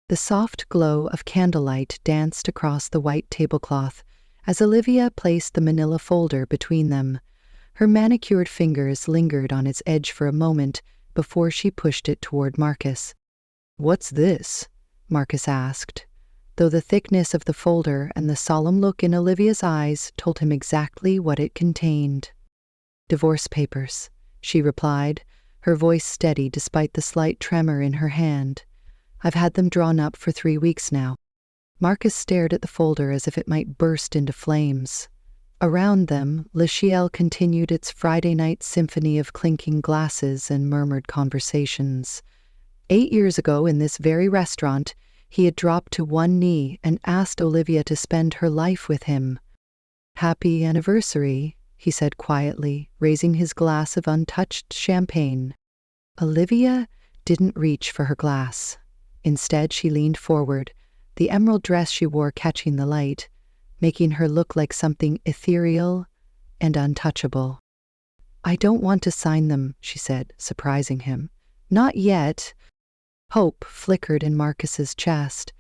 The soft glow of candlelight danced across the white tablecloth as Olivia placed the manila folder between them. Her manicured fingers lingered on its edge for a moment before she pushed it toward Marcus. "What's this?" Marcus asked, though the thickness of the folder and the solemn look in Olivia's eyes told him exactly what it contained. "Divorce papers," she replied, her voice steady despite the slight tremor in her hand. "I've had them drawn up for 3 weeks now." Marcus stared at the folder as if it might burst into flames. Around them, Le Chiel continued its Friday night symphony of clinking glasses and murmured conversations. 8 years ago, in this very restaurant, he had dropped to one knee and asked Olivia to spend her life with him. "Happy anniversary," he said quietly, raising his glass of untouched champagne. Olivia didn't reach for her glass. Instead, she leaned forward, the emerald dress she wore catching the light, making her look like something ethereal and untouchable. "I don't want to sign them," she said, surprising him. "Not yet." Hope flickered in Marcus's chest,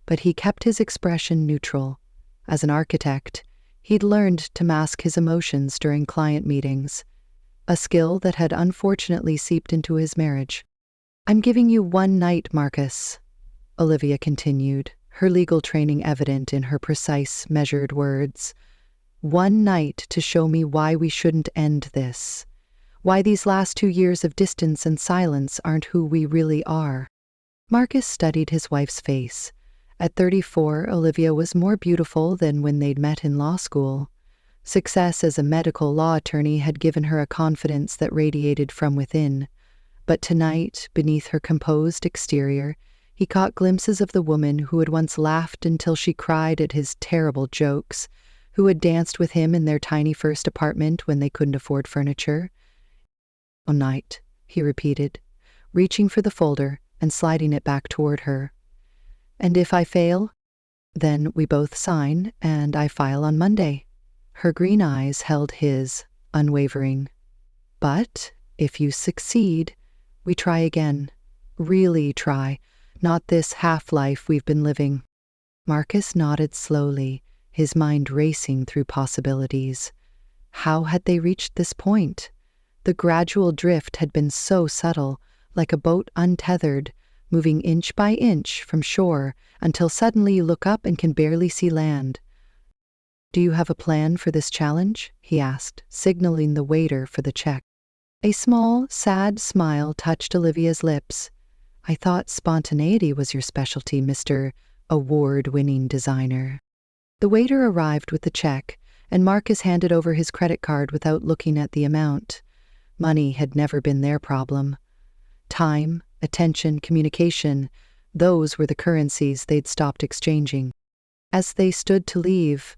but he kept his expression neutral. As an architect, he'd learned to mask his emotions during client meetings, a skill that had unfortunately seeped into his marriage. "I'm giving you one night, Marcus," Olivia continued, her legal training evident in her precise, measured words. "One night to show me why we shouldn't end this. Why these last 2 years of distance and silence aren't who we really are." Marcus studied his wife's face. At 34, Olivia was more beautiful than when they'd met in law school. Success as a medical law attorney had given her a confidence that radiated from within. But tonight, beneath her composed exterior, he caught glimpses of the woman who had once laughed until she cried at his terrible jokes, who had danced with him in their tiny first apartment when they couldn't afford furniture. "One night," he repeated, reaching for the folder and sliding it back toward her. "And if I fail? Then we both sign, and I file on Monday." Her green eyes held his, unwavering. "But if you succeed, we try again. Really try. Not this half-life we've been living." Marcus nodded slowly, his mind racing through possibilities. How had they reached this point? The gradual drift had been so subtle, like a boat untethered, moving inch by inch from shore until suddenly you look up and can barely see land. "Do you have a plan for this challenge?" he asked, signaling the waiter for the check. A small, sad smile touched Olivia's lips. "I thought spontaneity was your specialty, Mr. Award-winning designer." The waiter arrived with the check, and Marcus handed over his credit card without looking at the amount. Money had never been their problem. Time, attention, communication, those were the currencies they'd stopped exchanging. As they stood to leave,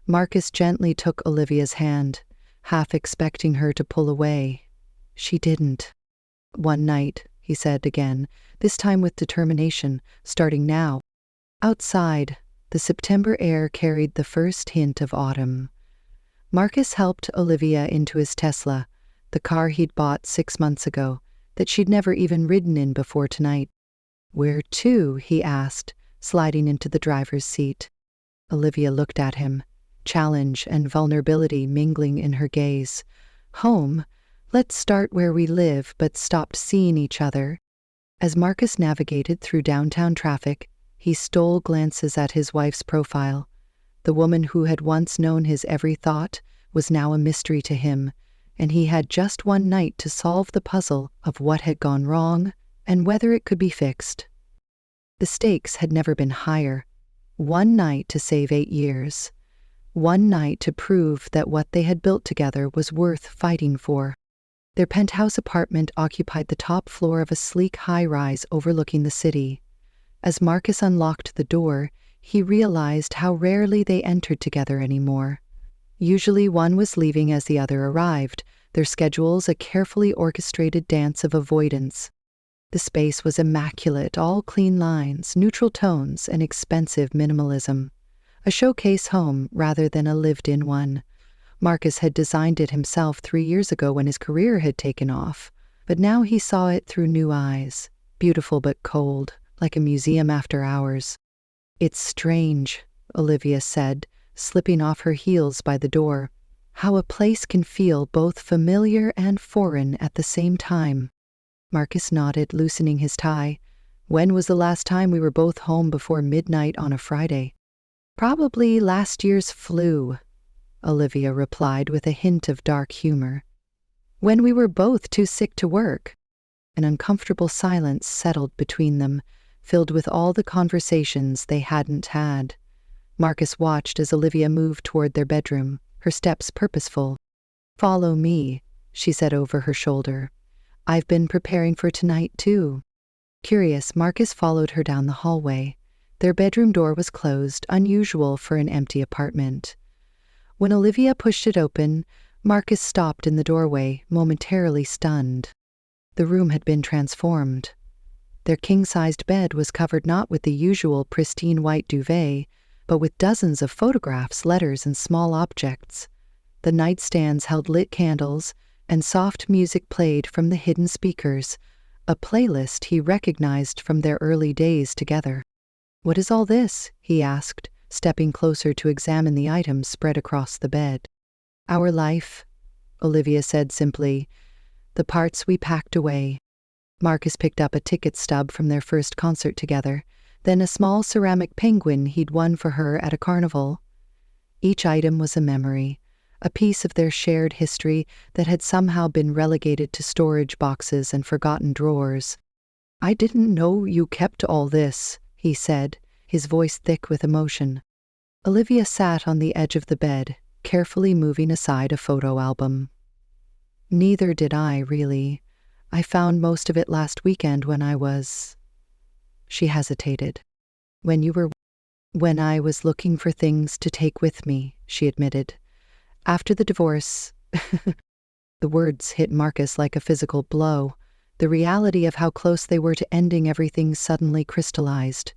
Marcus gently took Olivia's hand, half expecting her to pull away. She didn't. "One night," he said again, this time with determination, starting now. Outside, the September air carried the first hint of autumn. Marcus helped Olivia into his Tesla, the car he'd bought 6 months ago, that she'd never even ridden in before tonight. "Where to?" he asked, sliding into the driver's seat. Olivia looked at him, challenge and vulnerability mingling in her gaze. "Home. Let's start where we live but stopped seeing each other." As Marcus navigated through downtown traffic, he stole glances at his wife's profile. The woman who had once known his every thought was now a mystery to him, and he had just one night to solve the puzzle of what had gone wrong and whether it could be fixed. The stakes had never been higher. One night to save 8 years. One night to prove that what they had built together was worth fighting for. Their penthouse apartment occupied the top floor of a sleek high-rise overlooking the city. As Marcus unlocked the door, he realized how rarely they entered together anymore. Usually one was leaving as the other arrived, their schedules a carefully orchestrated dance of avoidance. The space was immaculate, all clean lines, neutral tones, and expensive minimalism. A showcase home rather than a lived-in one. Marcus had designed it himself 3 years ago when his career had taken off, but now he saw it through new eyes, beautiful but cold, like a museum after hours. "It's strange," Olivia said, slipping off her heels by the door, "how a place can feel both familiar and foreign at the same time." Marcus nodded, loosening his tie. "When was the last time we were both home before midnight on a Friday?" "Probably last year's flu," Olivia replied with a hint of dark humor. "When we were both too sick to work." An uncomfortable silence settled between them, filled with all the conversations they hadn't had. Marcus watched as Olivia moved toward their bedroom, her steps purposeful. "Follow me," she said over her shoulder. "I've been preparing for tonight, too." Curious, Marcus followed her down the hallway. Their bedroom door was closed, unusual for an empty apartment. When Olivia pushed it open, Marcus stopped in the doorway, momentarily stunned. The room had been transformed. Their king-sized bed was covered not with the usual pristine white duvet, but with dozens of photographs, letters, and small objects. The nightstands held lit candles, and soft music played from the hidden speakers, a playlist he recognized from their early days together. "What is all this?" he asked, stepping closer to examine the items spread across the bed. "Our life," Olivia said simply, "the parts we packed away." Marcus picked up a ticket stub from their first concert together, then a small ceramic penguin he'd won for her at a carnival. Each item was a memory, a piece of their shared history that had somehow been relegated to storage boxes and forgotten drawers. "I didn't know you kept all this," he said, his voice thick with emotion. Olivia sat on the edge of the bed, carefully moving aside a photo album. "Neither did I, really. I found most of it last weekend when I was—" She hesitated. When I was looking for things to take with me," she admitted. "After the divorce—" The words hit Marcus like a physical blow. The reality of how close they were to ending everything suddenly crystallized.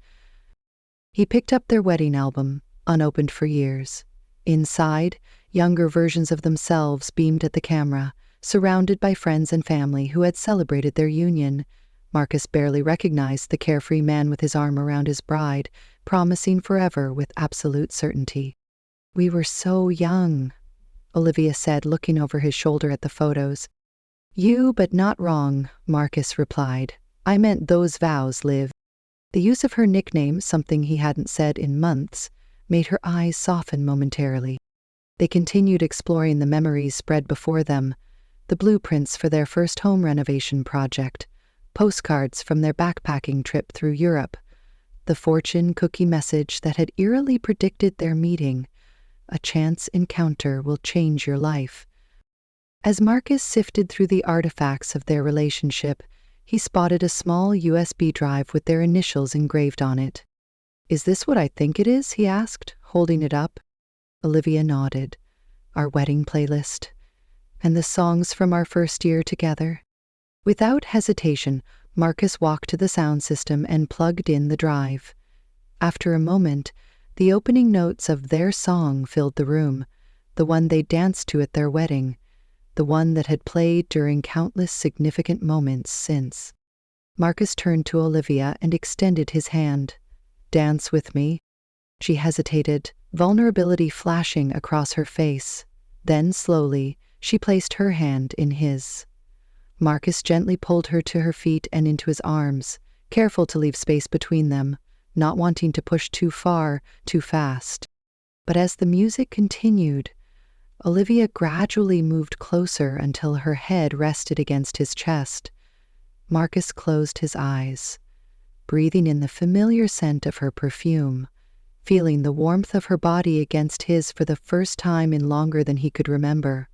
He picked up their wedding album, unopened for years. Inside, younger versions of themselves beamed at the camera, surrounded by friends and family who had celebrated their union. Marcus barely recognized the carefree man with his arm around his bride, promising forever with absolute certainty. "We were so young," Olivia said, looking over his shoulder at the photos. "You, but not wrong," Marcus replied. "I meant those vows, Liv." The use of her nickname, something he hadn't said in months, made her eyes soften momentarily. They continued exploring the memories spread before them, the blueprints for their first home renovation project, postcards from their backpacking trip through Europe, the fortune cookie message that had eerily predicted their meeting. "A chance encounter will change your life." As Marcus sifted through the artifacts of their relationship, he spotted a small USB drive with their initials engraved on it. "Is this what I think it is?" he asked, holding it up. Olivia nodded. "Our wedding playlist. And the songs from our first year together." Without hesitation, Marcus walked to the sound system and plugged in the drive. After a moment, the opening notes of their song filled the room, the one they danced to at their wedding, the one that had played during countless significant moments since. Marcus turned to Olivia and extended his hand. "Dance with me." She hesitated, vulnerability flashing across her face. Then, slowly, she placed her hand in his. Marcus gently pulled her to her feet and into his arms, careful to leave space between them, not wanting to push too far, too fast. But as the music continued, Olivia gradually moved closer until her head rested against his chest. Marcus closed his eyes, breathing in the familiar scent of her perfume, feeling the warmth of her body against his for the first time in longer than he could remember.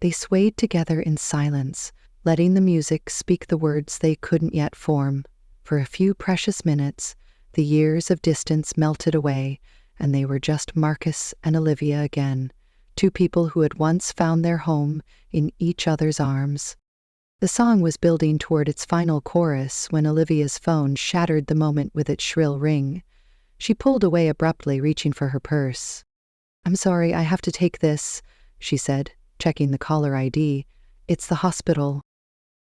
They swayed together in silence, letting the music speak the words they couldn't yet form. For a few precious minutes, the years of distance melted away, and they were just Marcus and Olivia again, two people who had once found their home in each other's arms. The song was building toward its final chorus when Olivia's phone shattered the moment with its shrill ring. She pulled away abruptly, reaching for her purse. "I'm sorry, I have to take this," she said, checking the caller ID. "It's the hospital."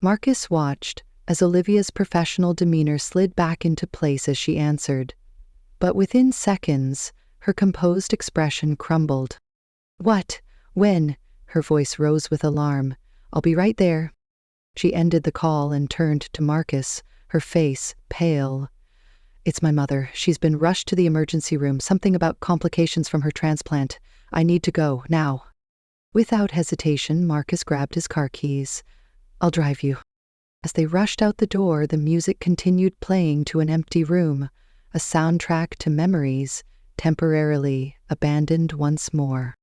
Marcus watched as Olivia's professional demeanor slid back into place as she answered. But within seconds, her composed expression crumbled. "What? When?" Her voice rose with alarm. "I'll be right there." She ended the call and turned to Marcus, her face pale. "It's my mother. She's been rushed to the emergency room. Something about complications from her transplant. I need to go, now." Without hesitation, Marcus grabbed his car keys. "I'll drive you." As they rushed out the door, the music continued playing to an empty room, a soundtrack to memories, temporarily abandoned once more.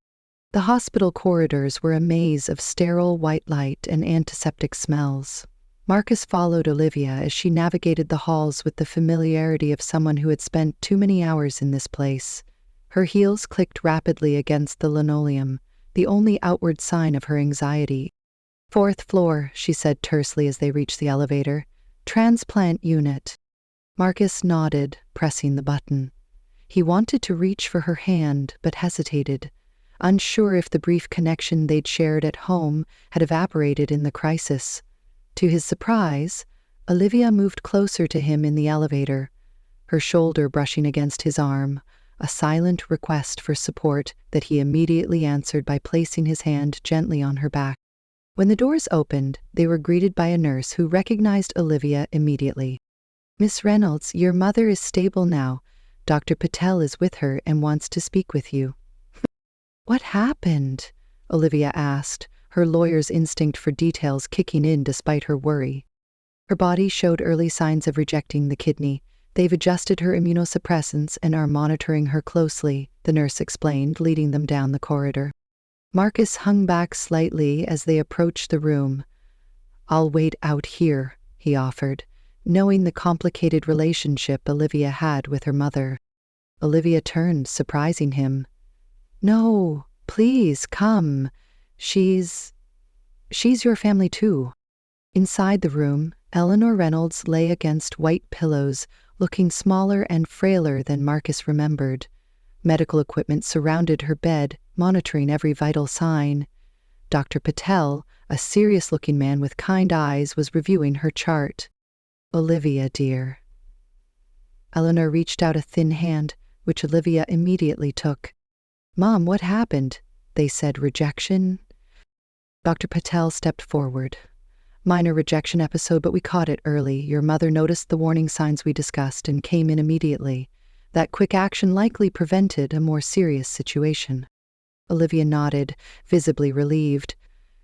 The hospital corridors were a maze of sterile white light and antiseptic smells. Marcus followed Olivia as she navigated the halls with the familiarity of someone who had spent too many hours in this place. Her heels clicked rapidly against the linoleum, the only outward sign of her anxiety. "Fourth floor," she said tersely as they reached the elevator. "Transplant unit." Marcus nodded, pressing the button. He wanted to reach for her hand, but hesitated, unsure if the brief connection they'd shared at home had evaporated in the crisis. To his surprise, Olivia moved closer to him in the elevator, her shoulder brushing against his arm, a silent request for support that he immediately answered by placing his hand gently on her back. When the doors opened, they were greeted by a nurse who recognized Olivia immediately. "Miss Reynolds, your mother is stable now. Dr. Patel is with her and wants to speak with you." "What happened?" Olivia asked, her lawyer's instinct for details kicking in despite her worry. "Her body showed early signs of rejecting the kidney. They've adjusted her immunosuppressants and are monitoring her closely," the nurse explained, leading them down the corridor. Marcus hung back slightly as they approached the room. "I'll wait out here," he offered, knowing the complicated relationship Olivia had with her mother. Olivia turned, surprising him. "No, please, come. She's your family too." Inside the room, Eleanor Reynolds lay against white pillows, looking smaller and frailer than Marcus remembered. Medical equipment surrounded her bed, monitoring every vital sign. Dr. Patel, a serious-looking man with kind eyes, was reviewing her chart. "Olivia, dear." Eleanor reached out a thin hand, which Olivia immediately took. "Mom, what happened?" They said rejection. Dr. Patel stepped forward. "Minor rejection episode, but we caught it early. Your mother noticed the warning signs we discussed and came in immediately. That quick action likely prevented a more serious situation." Olivia nodded, visibly relieved.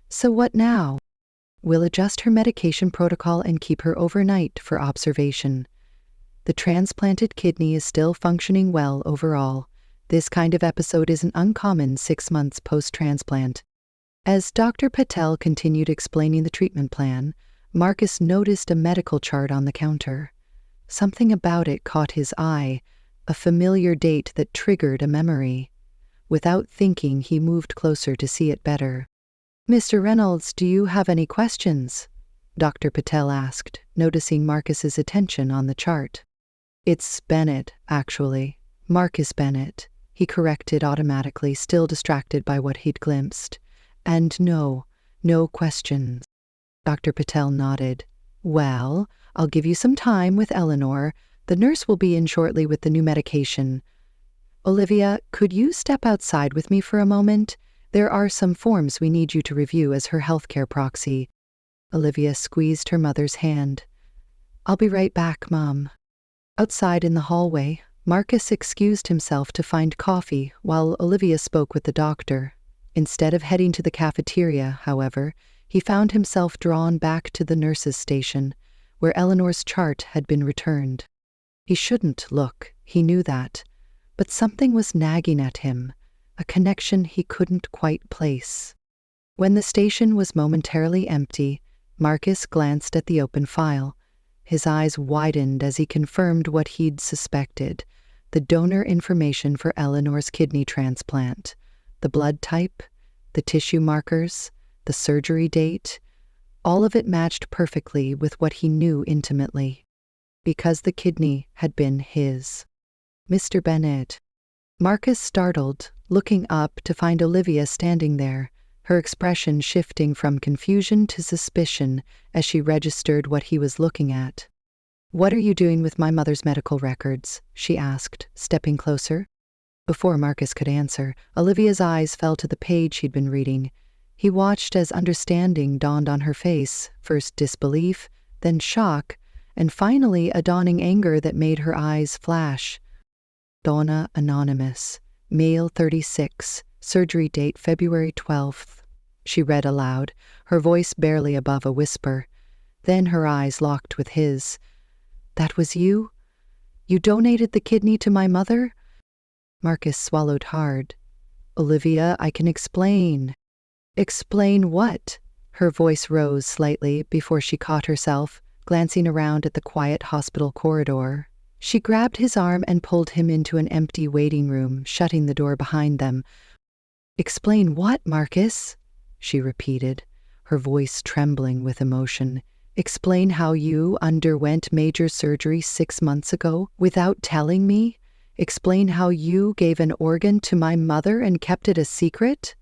"So what now?" "We'll adjust her medication protocol and keep her overnight for observation. The transplanted kidney is still functioning well overall. This kind of episode isn't uncommon 6 months post-transplant." As Dr. Patel continued explaining the treatment plan, Marcus noticed a medical chart on the counter. Something about it caught his eye, a familiar date that triggered a memory. Without thinking, he moved closer to see it better. "Mr. Reynolds, do you have any questions?" Dr. Patel asked, noticing Marcus's attention on the chart. "It's Bennett, actually. Marcus Bennett," he corrected automatically, still distracted by what he'd glimpsed. "And no questions." Dr. Patel nodded. "Well, I'll give you some time with Eleanor. The nurse will be in shortly with the new medication. Olivia, could you step outside with me for a moment? There are some forms we need you to review as her healthcare proxy." Olivia squeezed her mother's hand. "I'll be right back, Mom." Outside in the hallway, Marcus excused himself to find coffee while Olivia spoke with the doctor. Instead of heading to the cafeteria, however, he found himself drawn back to the nurse's station, where Eleanor's chart had been returned. He shouldn't look, he knew that, but something was nagging at him, a connection he couldn't quite place. When the station was momentarily empty, Marcus glanced at the open file. His eyes widened as he confirmed what he'd suspected, the donor information for Eleanor's kidney transplant, the blood type, the tissue markers, the surgery date. All of it matched perfectly with what he knew intimately, because the kidney had been his. "Mr. Bennett." Marcus startled, looking up to find Olivia standing there, her expression shifting from confusion to suspicion as she registered what he was looking at. "What are you doing with my mother's medical records?" she asked, stepping closer. Before Marcus could answer, Olivia's eyes fell to the page she'd been reading. He watched as understanding dawned on her face, first disbelief, then shock, and finally a dawning anger that made her eyes flash. "Donna Anonymous, male 36, surgery date February 12th, she read aloud, her voice barely above a whisper. Then her eyes locked with his. "That was you? You donated the kidney to my mother?" Marcus swallowed hard. "Olivia, I can explain." "Explain what?" Her voice rose slightly before she caught herself, glancing around at the quiet hospital corridor. She grabbed his arm and pulled him into an empty waiting room, shutting the door behind them. "Explain what, Marcus?" she repeated, her voice trembling with emotion. "Explain how you underwent major surgery 6 months ago without telling me? Explain how you gave an organ to my mother and kept it a secret?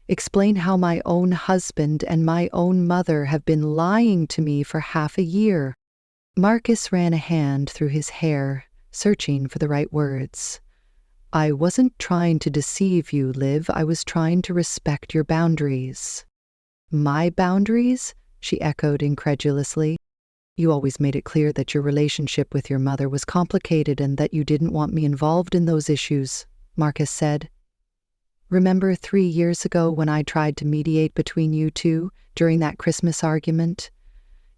Explain how my own husband and my own mother have been lying to me for half a year." Marcus ran a hand through his hair, searching for the right words. "I wasn't trying to deceive you, Liv. I was trying to respect your boundaries." "My boundaries?" she echoed incredulously. "You always made it clear that your relationship with your mother was complicated and that you didn't want me involved in those issues," Marcus said. "Remember 3 years ago when I tried to mediate between you two during that Christmas argument?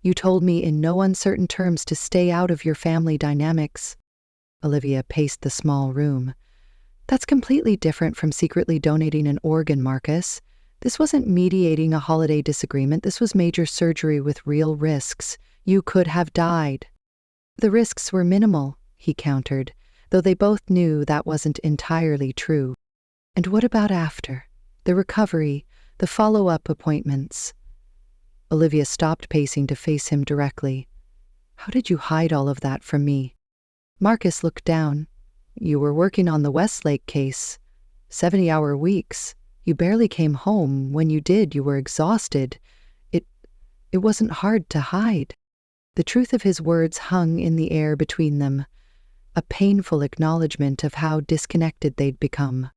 You told me in no uncertain terms to stay out of your family dynamics." Olivia paced the small room. "That's completely different from secretly donating an organ, Marcus. This wasn't mediating a holiday disagreement. This was major surgery with real risks. You could have died." "The risks were minimal," he countered, though they both knew that wasn't entirely true. "And what about after? The recovery, the follow-up appointments?" Olivia stopped pacing to face him directly. "How did you hide all of that from me?" Marcus looked down. "You were working on the Westlake case. 70-hour weeks. You barely came home. When you did, you were exhausted. It wasn't hard to hide." The truth of his words hung in the air between them, a painful acknowledgement of how disconnected they'd become.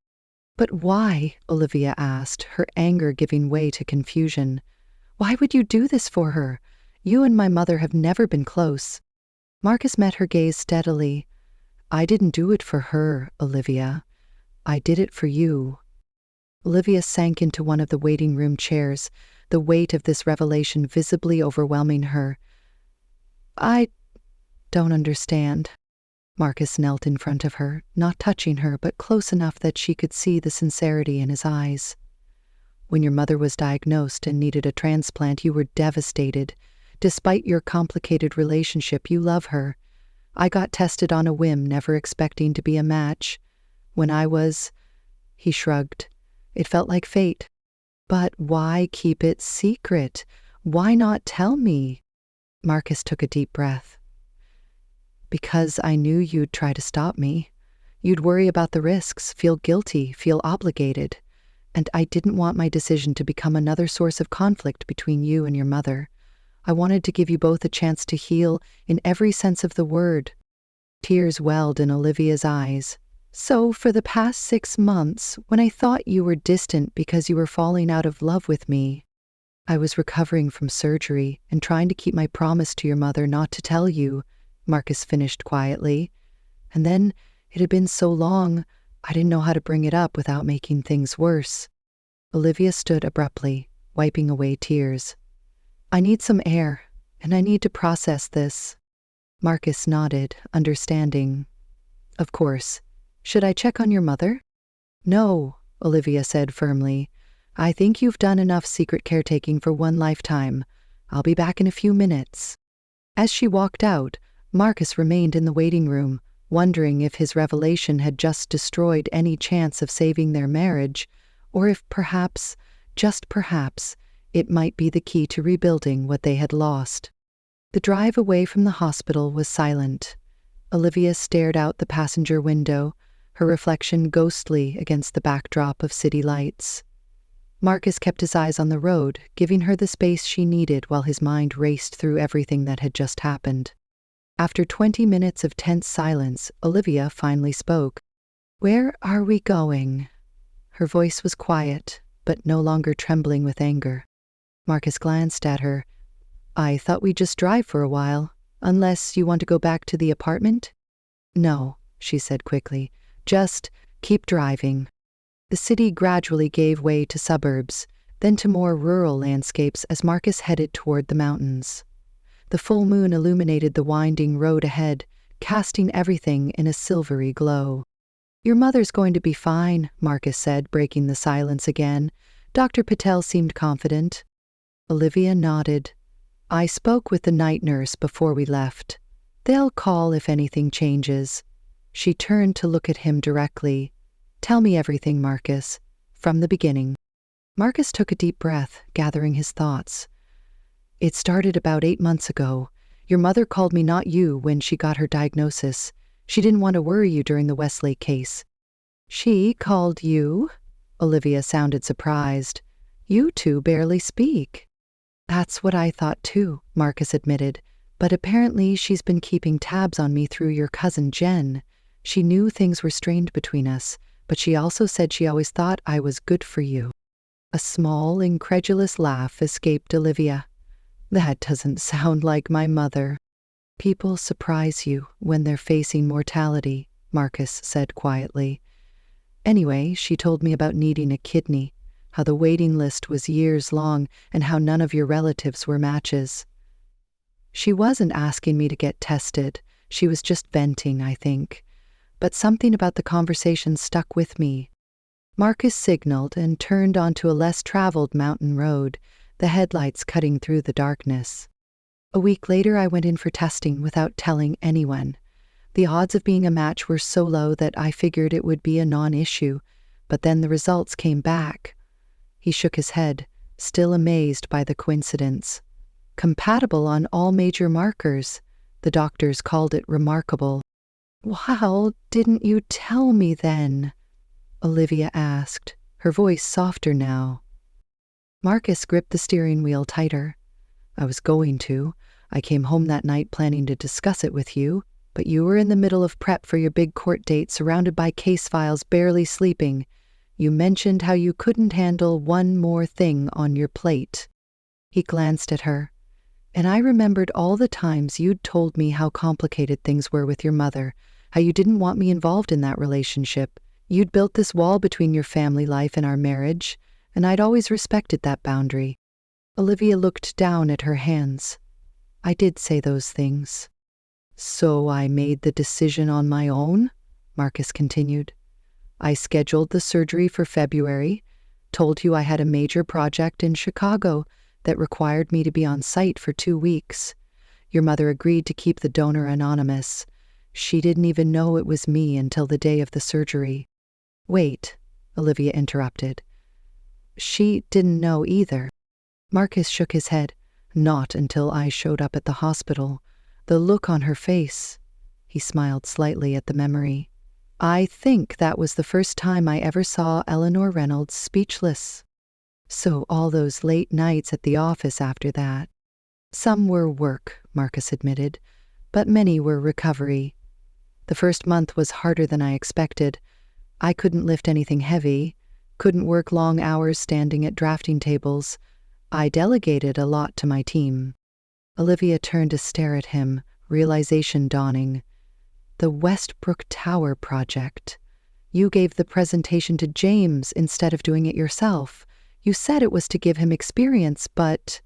"But why?" Olivia asked, her anger giving way to confusion. "Why would you do this for her? You and my mother have never been close." Marcus met her gaze steadily. "I didn't do it for her, Olivia. I did it for you." Olivia sank into one of the waiting room chairs, the weight of this revelation visibly overwhelming her. "I don't understand." Marcus knelt in front of her, not touching her, but close enough that she could see the sincerity in his eyes. "When your mother was diagnosed and needed a transplant, you were devastated. Despite your complicated relationship, you love her. I got tested on a whim, never expecting to be a match. When I was—" He shrugged. "It felt like fate. But why keep it secret? Why not tell me?" Marcus took a deep breath. "Because I knew you'd try to stop me. You'd worry about the risks, feel guilty, feel obligated. And I didn't want my decision to become another source of conflict between you and your mother. I wanted to give you both a chance to heal in every sense of the word." Tears welled in Olivia's eyes. "So for the past 6 months, when I thought you were distant because you were falling out of love with me, I was recovering from surgery and trying to keep my promise to your mother not to tell you," Marcus finished quietly. "And then it had been so long, I didn't know how to bring it up without making things worse." Olivia stood abruptly, wiping away tears. "I need some air, and I need to process this." Marcus nodded, understanding. "Of course. Should I check on your mother?" "No," Olivia said firmly. "I think you've done enough secret caretaking for one lifetime. I'll be back in a few minutes." As she walked out, Marcus remained in the waiting room, wondering if his revelation had just destroyed any chance of saving their marriage, or if perhaps, just perhaps, it might be the key to rebuilding what they had lost. The drive away from the hospital was silent. Olivia stared out the passenger window, her reflection ghostly against the backdrop of city lights. Marcus kept his eyes on the road, giving her the space she needed while his mind raced through everything that had just happened. After 20 minutes of tense silence, Olivia finally spoke. "Where are we going?" Her voice was quiet, but no longer trembling with anger. Marcus glanced at her. "I thought we'd just drive for a while, unless you want to go back to the apartment?" "No," she said quickly. "Just keep driving." The city gradually gave way to suburbs, then to more rural landscapes as Marcus headed toward the mountains. The full moon illuminated the winding road ahead, casting everything in a silvery glow. "Your mother's going to be fine," Marcus said, breaking the silence again. Dr. Patel seemed confident. Olivia nodded. "I spoke with the night nurse before we left. They'll call if anything changes." She turned to look at him directly. "Tell me everything, Marcus, from the beginning." Marcus took a deep breath, gathering his thoughts. "It started about 8 months ago. Your mother called me, not you, when she got her diagnosis. She didn't want to worry you during the Westlake case." "She called you?" Olivia sounded surprised. "You two barely speak." "That's what I thought too," Marcus admitted. "But apparently she's been keeping tabs on me through your cousin Jen. She knew things were strained between us, but she also said she always thought I was good for you." A small, incredulous laugh escaped Olivia. "That doesn't sound like my mother." "People surprise you when they're facing mortality," Marcus said quietly. "Anyway, she told me about needing a kidney, how the waiting list was years long, and how none of your relatives were matches." "She wasn't asking me to get tested. She was just venting, I think. But something about the conversation stuck with me." Marcus signaled and turned onto a less traveled mountain road, the headlights cutting through the darkness. "A week later, I went in for testing without telling anyone. The odds of being a match were so low that I figured it would be a non-issue, but then the results came back." He shook his head, still amazed by the coincidence. "Compatible on all major markers." The doctors called it remarkable. "Wow, didn't you tell me then?" Olivia asked, her voice softer now. Marcus gripped the steering wheel tighter. "I was going to. I came home that night planning to discuss it with you, but you were in the middle of prep for your big court date, surrounded by case files, barely sleeping. You mentioned how you couldn't handle one more thing on your plate." He glanced at her. "And I remembered all the times you'd told me how complicated things were with your mother, how you didn't want me involved in that relationship. You'd built this wall between your family life and our marriage, and I'd always respected that boundary." Olivia looked down at her hands. "I did say those things." "So I made the decision on my own?" Marcus continued. "I scheduled the surgery for February, told you I had a major project in Chicago that required me to be on site for 2 weeks. Your mother agreed to keep the donor anonymous. She didn't even know it was me until the day of the surgery." "Wait," Olivia interrupted. "She didn't know either." Marcus shook his head. "Not until I showed up at the hospital. The look on her face." He smiled slightly at the memory. "I think that was the first time I ever saw Eleanor Reynolds speechless." "So all those late nights at the office after that." "Some were work," Marcus admitted, "but many were recovery. The first month was harder than I expected. I couldn't lift anything heavy, couldn't work long hours standing at drafting tables. I delegated a lot to my team." Olivia turned to stare at him, realization dawning. "The Westbrook Tower project. You gave the presentation to James instead of doing it yourself. You said it was to give him experience, but—"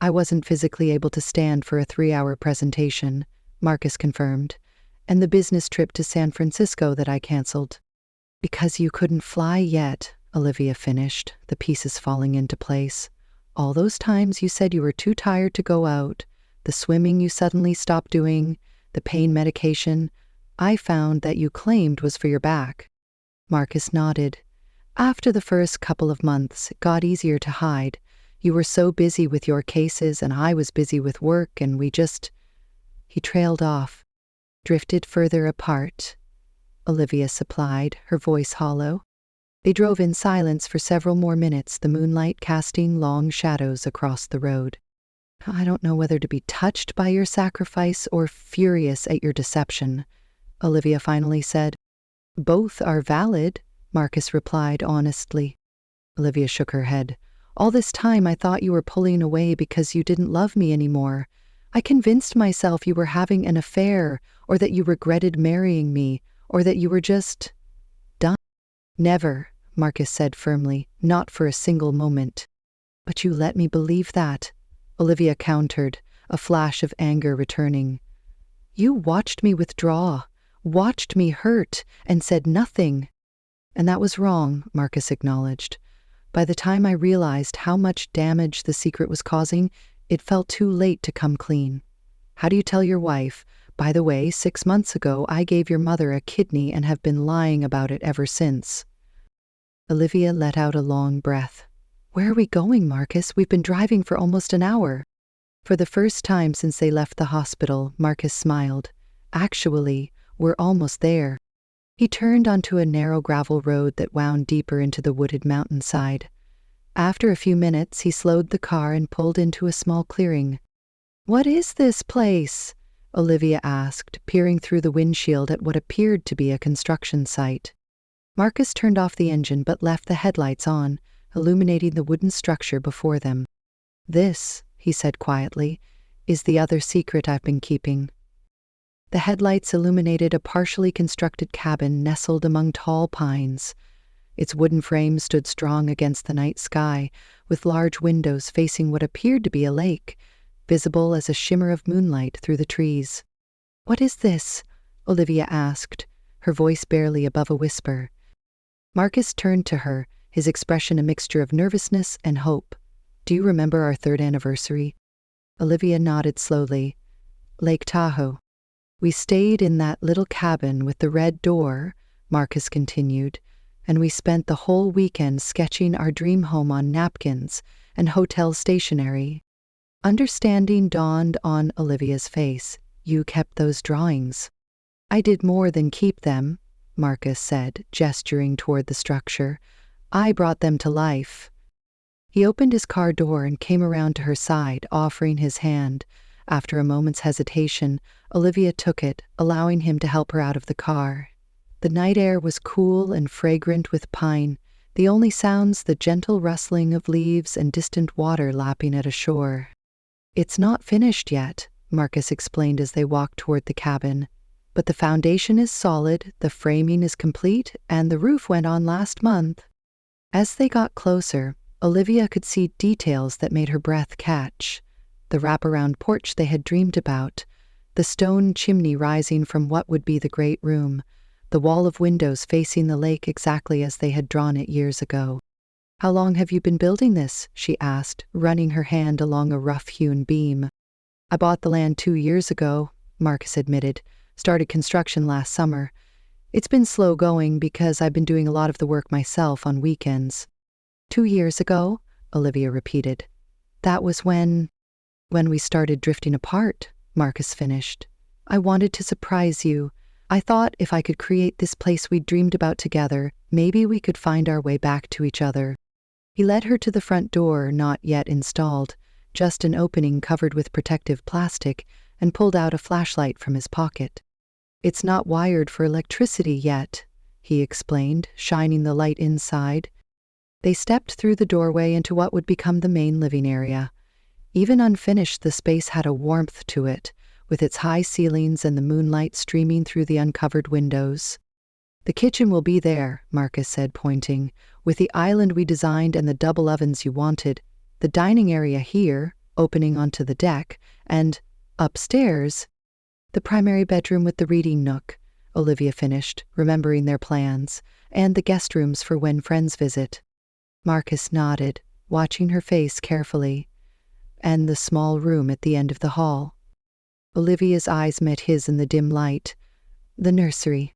"I wasn't physically able to stand for a 3-hour presentation," Marcus confirmed, "and the business trip to San Francisco that I canceled." "Because you couldn't fly yet," Olivia finished, the pieces falling into place. "All those times you said you were too tired to go out, the swimming you suddenly stopped doing, the pain medication, I found that you claimed was for your back." Marcus nodded. "After the first couple of months, it got easier to hide. You were so busy with your cases, and I was busy with work, and we just—" He trailed off. "Drifted further apart," Olivia supplied, her voice hollow. They drove in silence for several more minutes, the moonlight casting long shadows across the road. "I don't know whether to be touched by your sacrifice or furious at your deception," Olivia finally said. "Both are valid," Marcus replied honestly. Olivia shook her head. "All this time I thought you were pulling away because you didn't love me anymore. I convinced myself you were having an affair, or that you regretted marrying me, or that you were just done." "Never," Marcus said firmly, "not for a single moment." "But you let me believe that," Olivia countered, a flash of anger returning. "You watched me withdraw, watched me hurt, and said nothing." "And that was wrong," Marcus acknowledged. "By the time I realized how much damage the secret was causing, it felt too late to come clean. How do you tell your wife? By the way, 6 months ago I gave your mother a kidney and have been lying about it ever since." Olivia let out a long breath. "Where are we going, Marcus? We've been driving for almost an hour." For the first time since they left the hospital, Marcus smiled. "Actually, we're almost there." He turned onto a narrow gravel road that wound deeper into the wooded mountainside. After a few minutes, he slowed the car and pulled into a small clearing. "What is this place?" Olivia asked, peering through the windshield at what appeared to be a construction site. Marcus turned off the engine but left the headlights on, illuminating the wooden structure before them. "This," he said quietly, "is the other secret I've been keeping." The headlights illuminated a partially constructed cabin nestled among tall pines. Its wooden frame stood strong against the night sky, with large windows facing what appeared to be a lake, visible as a shimmer of moonlight through the trees. "What is this?" Olivia asked, her voice barely above a whisper. Marcus turned to her, his expression a mixture of nervousness and hope. "Do you remember our 3rd anniversary?" Olivia nodded slowly. "Lake Tahoe. We stayed in that little cabin with the red door," Marcus continued, "and we spent the whole weekend sketching our dream home on napkins and hotel stationery." Understanding dawned on Olivia's face. "You kept those drawings." "I did more than keep them," Marcus said, gesturing toward the structure. "I brought them to life." He opened his car door and came around to her side, offering his hand. After a moment's hesitation, Olivia took it, allowing him to help her out of the car. The night air was cool and fragrant with pine, the only sounds the gentle rustling of leaves and distant water lapping at a shore. "It's not finished yet," Marcus explained as they walked toward the cabin. "But the foundation is solid, the framing is complete, and the roof went on last month." As they got closer, Olivia could see details that made her breath catch. The wraparound porch they had dreamed about, the stone chimney rising from what would be the great room, the wall of windows facing the lake exactly as they had drawn it years ago. "How long have you been building this?" she asked, running her hand along a rough-hewn beam. "I bought the land 2 years ago," Marcus admitted. "Started construction last summer. It's been slow going because I've been doing a lot of the work myself on weekends." 2 years ago?" Olivia repeated. "That was when we started drifting apart," Marcus finished. "I wanted to surprise you. I thought if I could create this place we dreamed about together, maybe we could find our way back to each other." He led her to the front door, not yet installed, just an opening covered with protective plastic, and pulled out a flashlight from his pocket. "It's not wired for electricity yet," he explained, shining the light inside. They stepped through the doorway into what would become the main living area. Even unfinished, the space had a warmth to it, with its high ceilings and the moonlight streaming through the uncovered windows. "The kitchen will be there," Marcus said, pointing, "with the island we designed and the double ovens you wanted. The dining area here, opening onto the deck, and upstairs, the primary bedroom with the reading nook," Olivia finished, remembering their plans, "and the guest rooms for when friends visit." Marcus nodded, watching her face carefully. "And the small room at the end of the hall." Olivia's eyes met his in the dim light. "The nursery."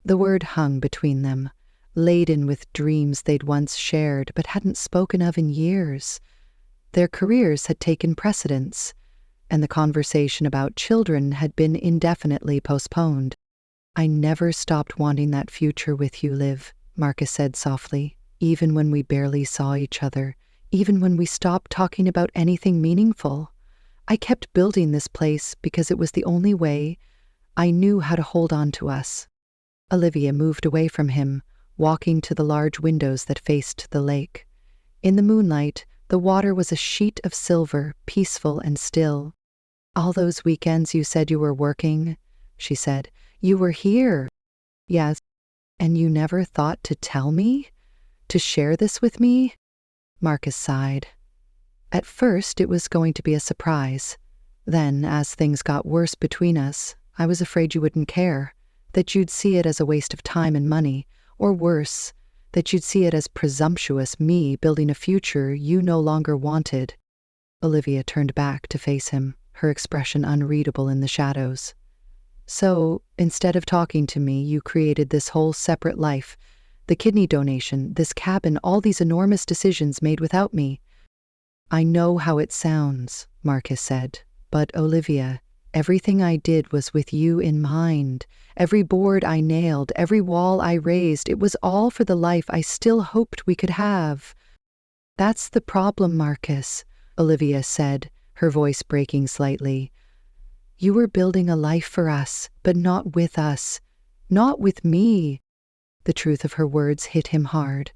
The word hung between them, laden with dreams they'd once shared but hadn't spoken of in years. Their careers had taken precedence, and the conversation about children had been indefinitely postponed. "I never stopped wanting that future with you, Liv," Marcus said softly, even when we barely saw each other, even when we stopped talking about anything meaningful. I kept building this place because it was the only way I knew how to hold on to us. Olivia moved away from him, walking to the large windows that faced the lake. In the moonlight, the water was a sheet of silver, peaceful and still. "All those weekends you said you were working," she said, "you were here." "Yes. And you never thought to tell me? To share this with me?" Marcus sighed. "At first, it was going to be a surprise. Then, as things got worse between us, I was afraid you wouldn't care, that you'd see it as a waste of time and money, or worse, that you'd see it as presumptuous, me building a future you no longer wanted." Olivia turned back to face him, her expression unreadable in the shadows. "So, instead of talking to me, you created this whole separate life, the kidney donation, this cabin, all these enormous decisions made without me." "I know how it sounds," Marcus said, "but Olivia, everything I did was with you in mind. Every board I nailed, every wall I raised, it was all for the life I still hoped we could have." "That's the problem, Marcus," Olivia said, her voice breaking slightly. "You were building a life for us, but not with us. Not with me." The truth of her words hit him hard.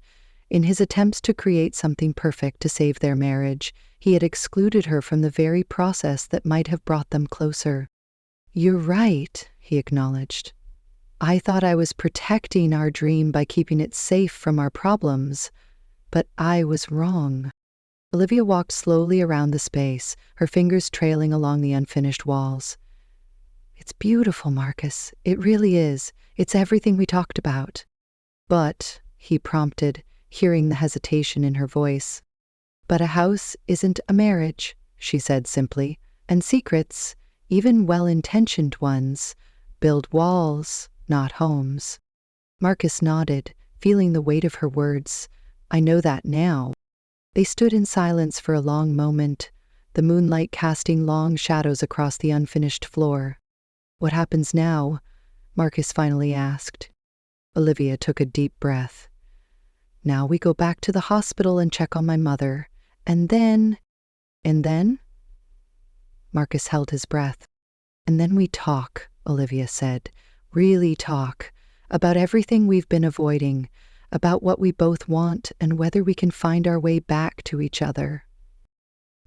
In his attempts to create something perfect to save their marriage, he had excluded her from the very process that might have brought them closer. "You're right," he acknowledged. "I thought I was protecting our dream by keeping it safe from our problems, but I was wrong." Olivia walked slowly around the space, her fingers trailing along the unfinished walls. "It's beautiful, Marcus. It really is. It's everything we talked about." "But," he prompted, hearing the hesitation in her voice. "But a house isn't a marriage," she said simply, "and secrets, even well-intentioned ones, build walls, not homes." Marcus nodded, feeling the weight of her words. "I know that now." They stood in silence for a long moment, the moonlight casting long shadows across the unfinished floor. "What happens now?" Marcus finally asked. Olivia took a deep breath. "Now we go back to the hospital and check on my mother. And then—" "And then?" Marcus held his breath. "And then we talk," Olivia said. "Really talk. About everything we've been avoiding. About what we both want and whether we can find our way back to each other."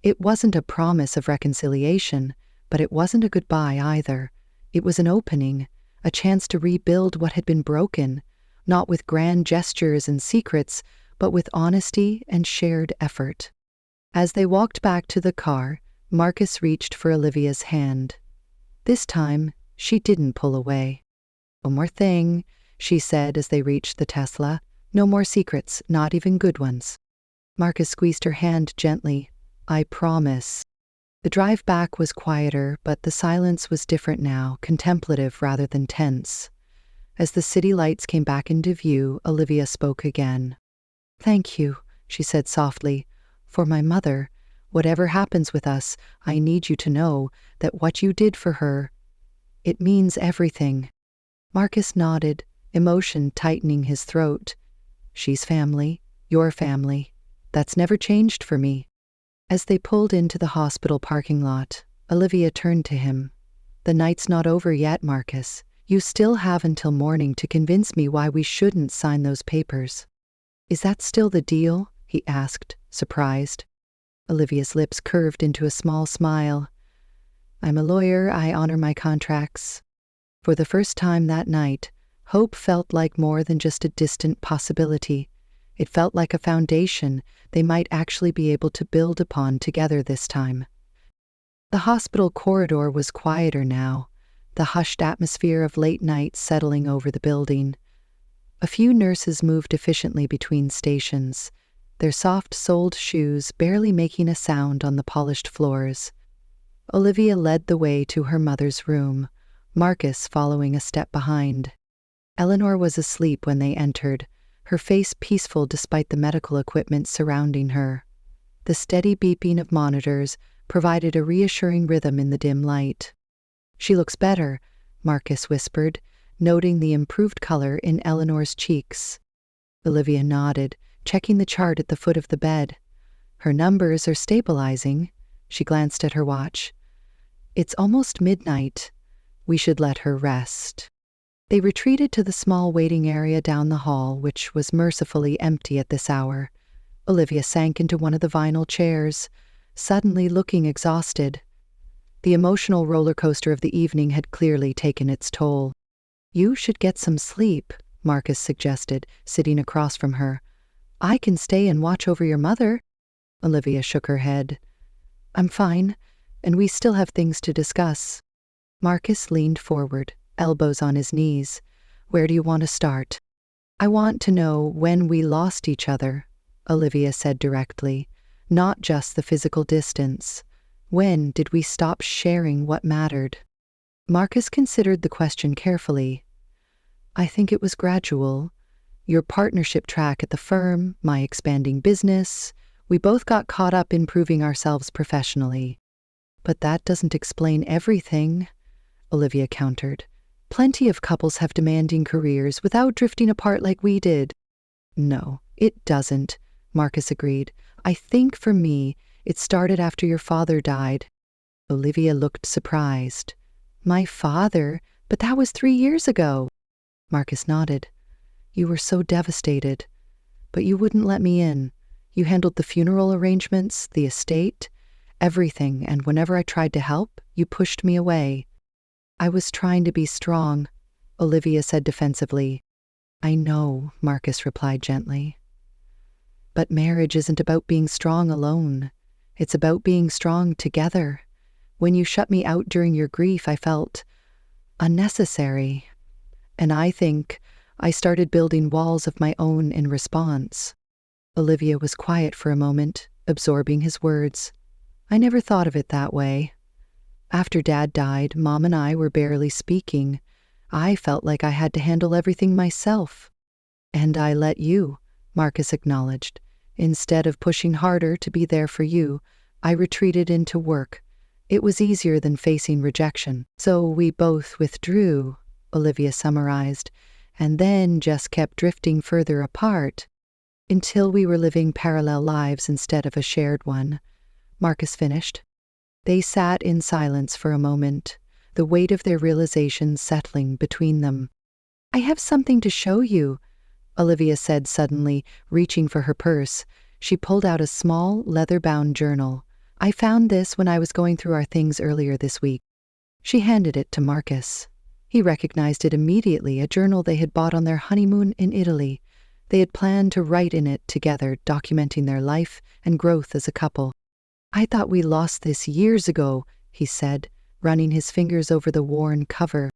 It wasn't a promise of reconciliation, but it wasn't a goodbye either. It was an opening, a chance to rebuild what had been broken, not with grand gestures and secrets, but with honesty and shared effort. As they walked back to the car, Marcus reached for Olivia's hand. This time, she didn't pull away. "One more thing," she said as they reached the Tesla. "No more secrets, not even good ones." Marcus squeezed her hand gently. "I promise." The drive back was quieter, but the silence was different now, contemplative rather than tense. As the city lights came back into view, Olivia spoke again. "Thank you," she said softly. "For my mother. Whatever happens with us, I need you to know that what you did for her, it means everything." Marcus nodded, emotion tightening his throat. "She's family, your family. That's never changed for me." As they pulled into the hospital parking lot, Olivia turned to him. "The night's not over yet, Marcus. You still have until morning to convince me why we shouldn't sign those papers." "Is that still the deal?" he asked, surprised. Olivia's lips curved into a small smile. "I'm a lawyer. I honor my contracts." For the first time that night, hope felt like more than just a distant possibility. It felt like a foundation they might actually be able to build upon together this time. The hospital corridor was quieter now, the hushed atmosphere of late night settling over the building. A few nurses moved efficiently between stations, their soft-soled shoes barely making a sound on the polished floors. Olivia led the way to her mother's room, Marcus following a step behind. Eleanor was asleep when they entered, her face peaceful despite the medical equipment surrounding her. The steady beeping of monitors provided a reassuring rhythm in the dim light. "She looks better," Marcus whispered, noting the improved color in Eleanor's cheeks. Olivia nodded, checking the chart at the foot of the bed. Her numbers are stabilizing. She glanced at her watch. It's almost midnight. We should let her rest. They retreated to the small waiting area down the hall, which was mercifully empty at this hour. Olivia sank into one of the vinyl chairs, suddenly looking exhausted. The emotional roller coaster of the evening had clearly taken its toll. You should get some sleep, Marcus suggested, sitting across from her. I can stay and watch over your mother. Olivia shook her head. I'm fine, and we still have things to discuss. Marcus leaned forward, elbows on his knees. Where do you want to start? I want to know when we lost each other, Olivia said directly, not just the physical distance. When did we stop sharing what mattered? Marcus considered the question carefully. I think it was gradual. Your partnership track at the firm, my expanding business, we both got caught up in proving ourselves professionally. But that doesn't explain everything, Olivia countered. Plenty of couples have demanding careers without drifting apart like we did. No, it doesn't, Marcus agreed. I think for me, it started after your father died. Olivia looked surprised. My father? But that was 3 years ago. Marcus nodded. You were so devastated. But you wouldn't let me in. You handled the funeral arrangements, the estate, everything, and whenever I tried to help, you pushed me away. I was trying to be strong, Olivia said defensively. I know, Marcus replied gently. But marriage isn't about being strong alone. It's about being strong together. When you shut me out during your grief, I felt unnecessary. And I think I started building walls of my own in response. Olivia was quiet for a moment, absorbing his words. I never thought of it that way. After Dad died, Mom and I were barely speaking. I felt like I had to handle everything myself. And I let you, Marcus acknowledged. Instead of pushing harder to be there for you, I retreated into work. It was easier than facing rejection. So we both withdrew, Olivia summarized, and then just kept drifting further apart until we were living parallel lives instead of a shared one. Marcus finished. They sat in silence for a moment, the weight of their realizations settling between them. I have something to show you, Olivia said suddenly, reaching for her purse. She pulled out a small, leather-bound journal. I found this when I was going through our things earlier this week. She handed it to Marcus. He recognized it immediately, a journal they had bought on their honeymoon in Italy. They had planned to write in it together, documenting their life and growth as a couple. I thought we lost this years ago, he said, running his fingers over the worn cover.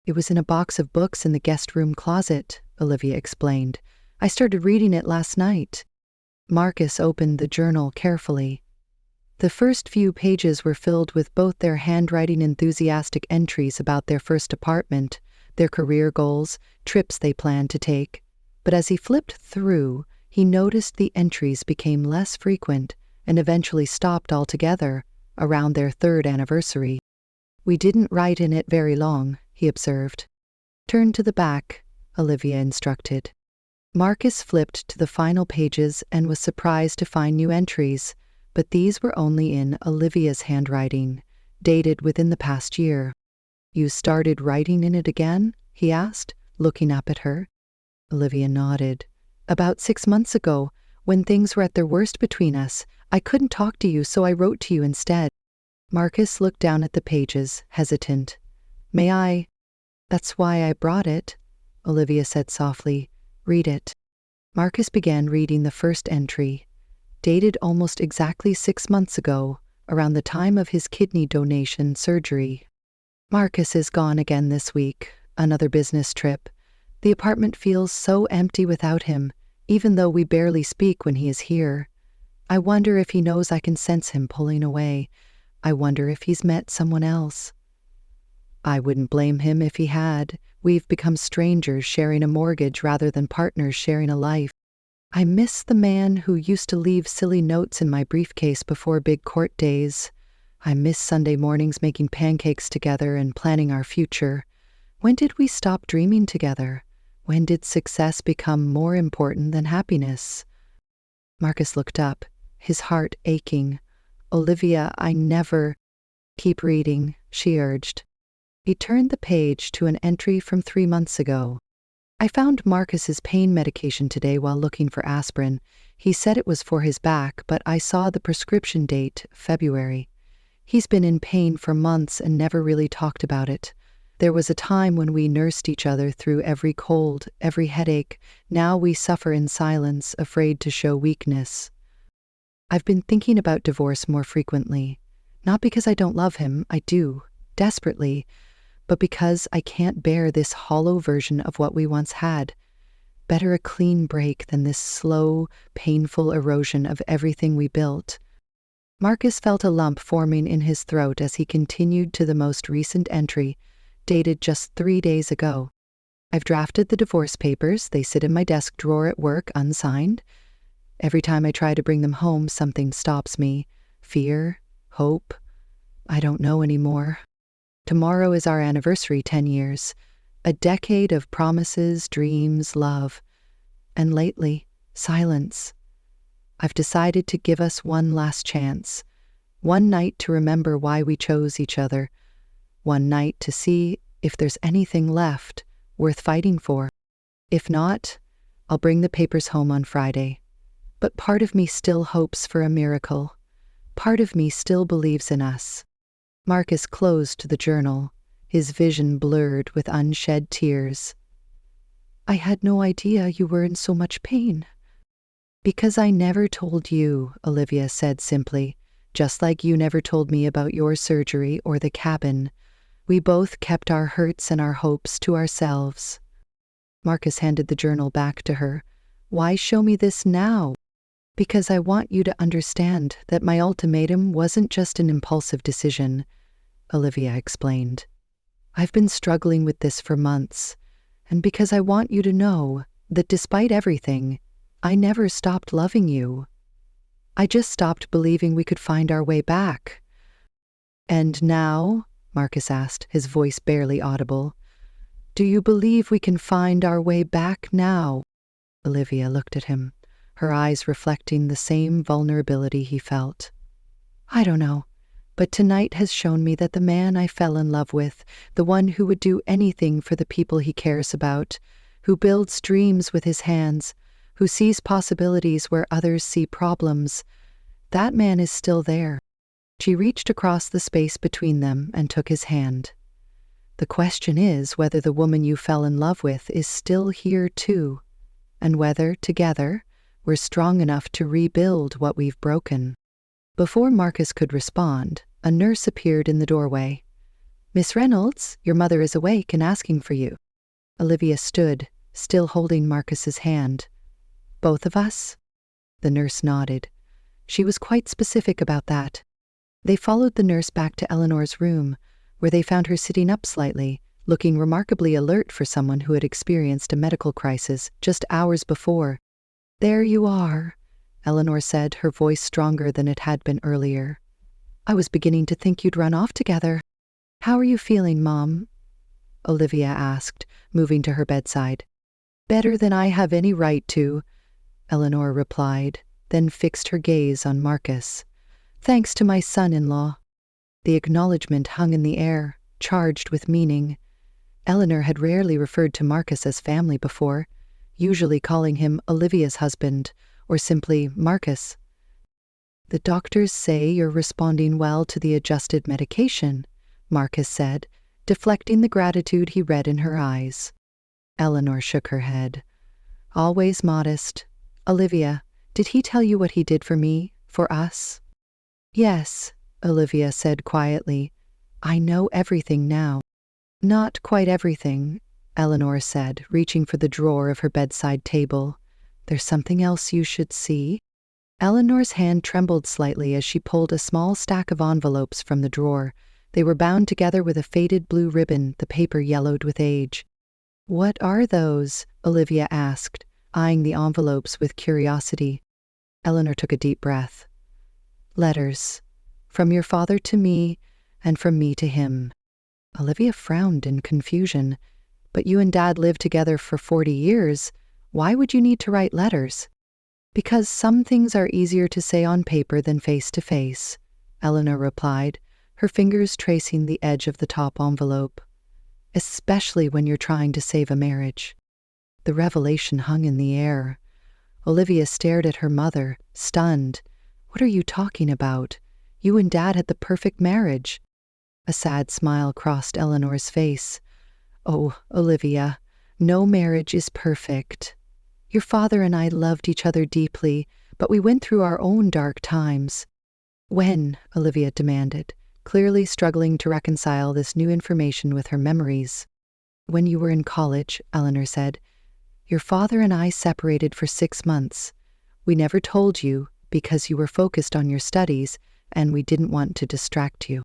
It was in a box of books in the guest room closet, Olivia explained. I started reading it last night. Marcus opened the journal carefully. The first few pages were filled with both their handwriting enthusiastic entries about their first apartment, their career goals, trips they planned to take. But as he flipped through, he noticed the entries became less frequent and eventually stopped altogether around their 3rd anniversary. We didn't write in it very long, he observed. Turn to the back, Olivia instructed. Marcus flipped to the final pages and was surprised to find new entries, but these were only in Olivia's handwriting, dated within the past year. You started writing in it again? He asked, looking up at her. Olivia nodded. About 6 months ago, when things were at their worst between us, I couldn't talk to you, so I wrote to you instead. Marcus looked down at the pages, hesitant. May I? That's why I brought it, Olivia said softly. Read it. Marcus began reading the first entry, dated almost exactly 6 months ago, around the time of his kidney donation surgery. Marcus is gone again this week, another business trip. The apartment feels so empty without him, even though we barely speak when he is here. I wonder if he knows I can sense him pulling away. I wonder if he's met someone else. I wouldn't blame him if he had. We've become strangers sharing a mortgage rather than partners sharing a life. I miss the man who used to leave silly notes in my briefcase before big court days. I miss Sunday mornings making pancakes together and planning our future. When did we stop dreaming together? When did success become more important than happiness? Marcus looked up, his heart aching. Olivia, I never... Keep reading, she urged. He turned the page to an entry from 3 months ago. I found Marcus's pain medication today while looking for aspirin. He said it was for his back, but I saw the prescription date, February. He's been in pain for months and never really talked about it. There was a time when we nursed each other through every cold, every headache. Now we suffer in silence, afraid to show weakness. I've been thinking about divorce more frequently. Not because I don't love him, I do, desperately, but because I can't bear this hollow version of what we once had. Better a clean break than this slow, painful erosion of everything we built. Marcus felt a lump forming in his throat as he continued to the most recent entry, dated just 3 days ago. I've drafted the divorce papers. They sit in my desk drawer at work, unsigned. Every time I try to bring them home, something stops me. Fear, hope. I don't know anymore. Tomorrow is our anniversary, 10 years. A decade of promises, dreams, love. And lately, silence. I've decided to give us one last chance. One night to remember why we chose each other. One night to see if there's anything left worth fighting for. If not, I'll bring the papers home on Friday. But part of me still hopes for a miracle. Part of me still believes in us. Marcus closed the journal, his vision blurred with unshed tears. I had no idea you were in so much pain. Because I never told you, Olivia said simply, just like you never told me about your surgery or the cabin. We both kept our hurts and our hopes to ourselves. Marcus handed the journal back to her. Why show me this now? Because I want you to understand that my ultimatum wasn't just an impulsive decision, Olivia explained. I've been struggling with this for months, and because I want you to know that despite everything, I never stopped loving you. I just stopped believing we could find our way back. And now, Marcus asked, his voice barely audible, do you believe we can find our way back now? Olivia looked at him, her eyes reflecting the same vulnerability he felt. I don't know, but tonight has shown me that the man I fell in love with, the one who would do anything for the people he cares about, who builds dreams with his hands, who sees possibilities where others see problems, that man is still there. She reached across the space between them and took his hand. The question is whether the woman you fell in love with is still here too, and whether, together, we're strong enough to rebuild what we've broken. Before Marcus could respond, a nurse appeared in the doorway. Miss Reynolds, your mother is awake and asking for you. Olivia stood, still holding Marcus's hand. Both of us? The nurse nodded. She was quite specific about that. They followed the nurse back to Eleanor's room, where they found her sitting up slightly, looking remarkably alert for someone who had experienced a medical crisis just hours before. There you are, Eleanor said, her voice stronger than it had been earlier. I was beginning to think you'd run off together. How are you feeling, Mom? Olivia asked, moving to her bedside. Better than I have any right to, Eleanor replied, then fixed her gaze on Marcus. Thanks to my son-in-law. The acknowledgement hung in the air, charged with meaning. Eleanor had rarely referred to Marcus as family before, usually calling him Olivia's husband, or simply Marcus. The doctors say you're responding well to the adjusted medication, Marcus said, deflecting the gratitude he read in her eyes. Eleanor shook her head. Always modest. Olivia, did he tell you what he did for me, for us? Yes, Olivia said quietly. I know everything now. Not quite everything, Eleanor said, reaching for the drawer of her bedside table. There's something else you should see. Eleanor's hand trembled slightly as she pulled a small stack of envelopes from the drawer. They were bound together with a faded blue ribbon, the paper yellowed with age. What are those? Olivia asked, eyeing the envelopes with curiosity. Eleanor took a deep breath. Letters. From your father to me, and from me to him. Olivia frowned in confusion. But you and Dad lived together for 40 years. Why would you need to write letters? Because some things are easier to say on paper than face to face, Eleanor replied, her fingers tracing the edge of the top envelope. Especially when you're trying to save a marriage. The revelation hung in the air. Olivia stared at her mother, stunned. What are you talking about? You and Dad had the perfect marriage. A sad smile crossed Eleanor's face. Oh, Olivia, no marriage is perfect. Your father and I loved each other deeply, but we went through our own dark times. When? Olivia demanded, clearly struggling to reconcile this new information with her memories. When you were in college, Eleanor said. Your father and I separated for 6 months. We never told you because you were focused on your studies and we didn't want to distract you.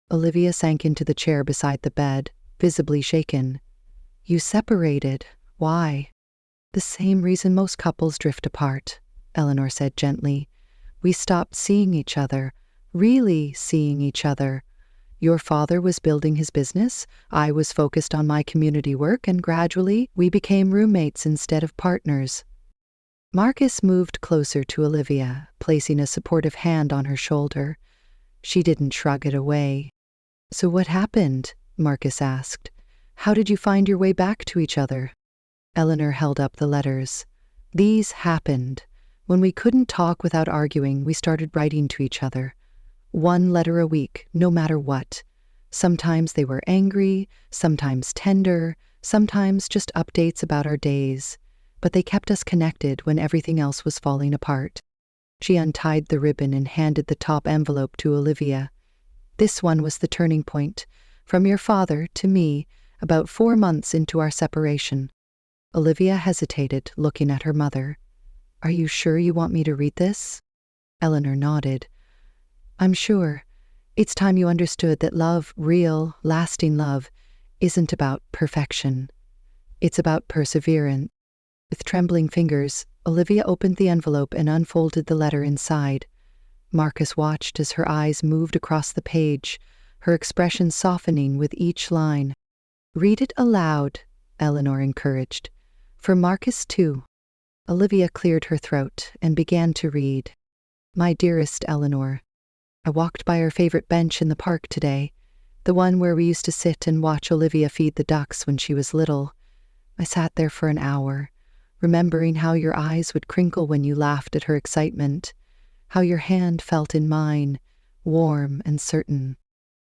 Olivia sank into the chair beside the bed, visibly shaken. You separated. Why? The same reason most couples drift apart, Eleanor said gently. We stopped seeing each other, really seeing each other. Your father was building his business, I was focused on my community work, and gradually we became roommates instead of partners. Marcus moved closer to Olivia, placing a supportive hand on her shoulder. She didn't shrug it away. So what happened? Marcus asked. How did you find your way back to each other? Eleanor held up the letters. These happened. When we couldn't talk without arguing, we started writing to each other. 1 letter a week, no matter what. Sometimes they were angry, sometimes tender, sometimes just updates about our days. But they kept us connected when everything else was falling apart. She untied the ribbon and handed the top envelope to Olivia. This one was the turning point, from your father to me, about 4 months into our separation. Olivia hesitated, looking at her mother. Are you sure you want me to read this? Eleanor nodded. I'm sure. It's time you understood that love, real, lasting love, isn't about perfection. It's about perseverance. With trembling fingers, Olivia opened the envelope and unfolded the letter inside. Marcus watched as her eyes moved across the page, her expression softening with each line. Read it aloud, Eleanor encouraged. For Marcus, too. Olivia cleared her throat and began to read. My dearest Eleanor, I walked by our favorite bench in the park today, the one where we used to sit and watch Olivia feed the ducks when she was little. I sat there for an hour, remembering how your eyes would crinkle when you laughed at her excitement, how your hand felt in mine, warm and certain.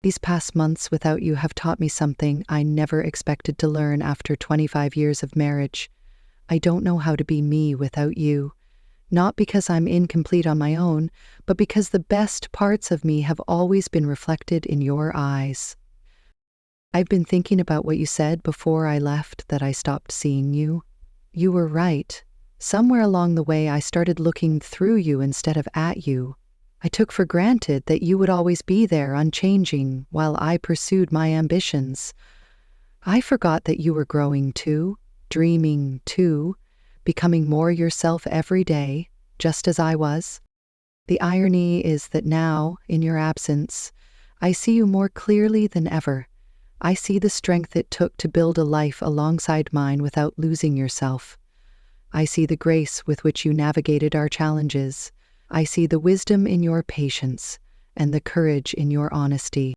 These past months without you have taught me something I never expected to learn after 25 years of marriage. I don't know how to be me without you. Not because I'm incomplete on my own, but because the best parts of me have always been reflected in your eyes. I've been thinking about what you said before I left that I stopped seeing you. You were right. Somewhere along the way I started looking through you instead of at you. I took for granted that you would always be there, unchanging, while I pursued my ambitions. I forgot that you were growing too, dreaming too, becoming more yourself every day, just as I was. The irony is that now, in your absence, I see you more clearly than ever. I see the strength it took to build a life alongside mine without losing yourself. I see the grace with which you navigated our challenges. I see the wisdom in your patience and the courage in your honesty.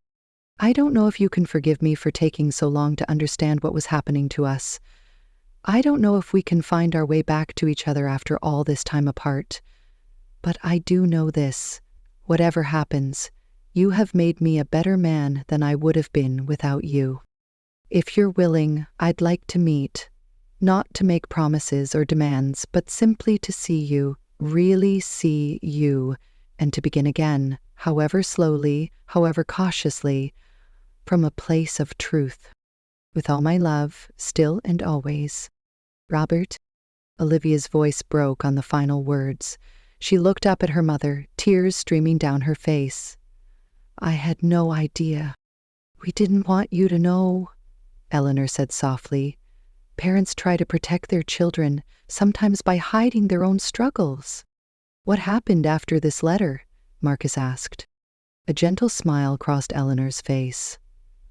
I don't know if you can forgive me for taking so long to understand what was happening to us. I don't know if we can find our way back to each other after all this time apart. But I do know this. Whatever happens, you have made me a better man than I would have been without you. If you're willing, I'd like to meet. Not to make promises or demands, but simply to see you, really see you, and to begin again, however slowly, however cautiously, from a place of truth. With all my love, still and always. Robert? Olivia's voice broke on the final words. She looked up at her mother, tears streaming down her face. I had no idea. We didn't want you to know, Eleanor said softly. Parents try to protect their children, sometimes by hiding their own struggles. What happened after this letter? Marcus asked. A gentle smile crossed Eleanor's face.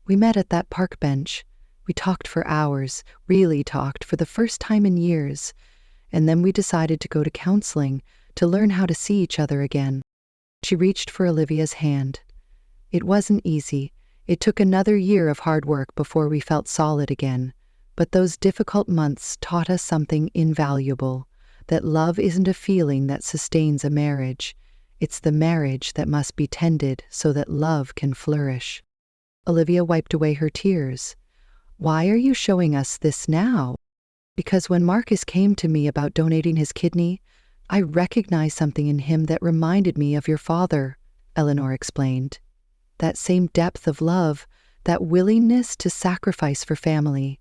We met at that park bench. We talked for hours, really talked for the first time in years, and then we decided to go to counseling to learn how to see each other again. She reached for Olivia's hand. It wasn't easy. It took another year of hard work before we felt solid again. But those difficult months taught us something invaluable, that love isn't a feeling that sustains a marriage. It's the marriage that must be tended so that love can flourish. Olivia wiped away her tears. Why are you showing us this now? Because when Marcus came to me about donating his kidney, I recognized something in him that reminded me of your father, Eleanor explained. That same depth of love, that willingness to sacrifice for family.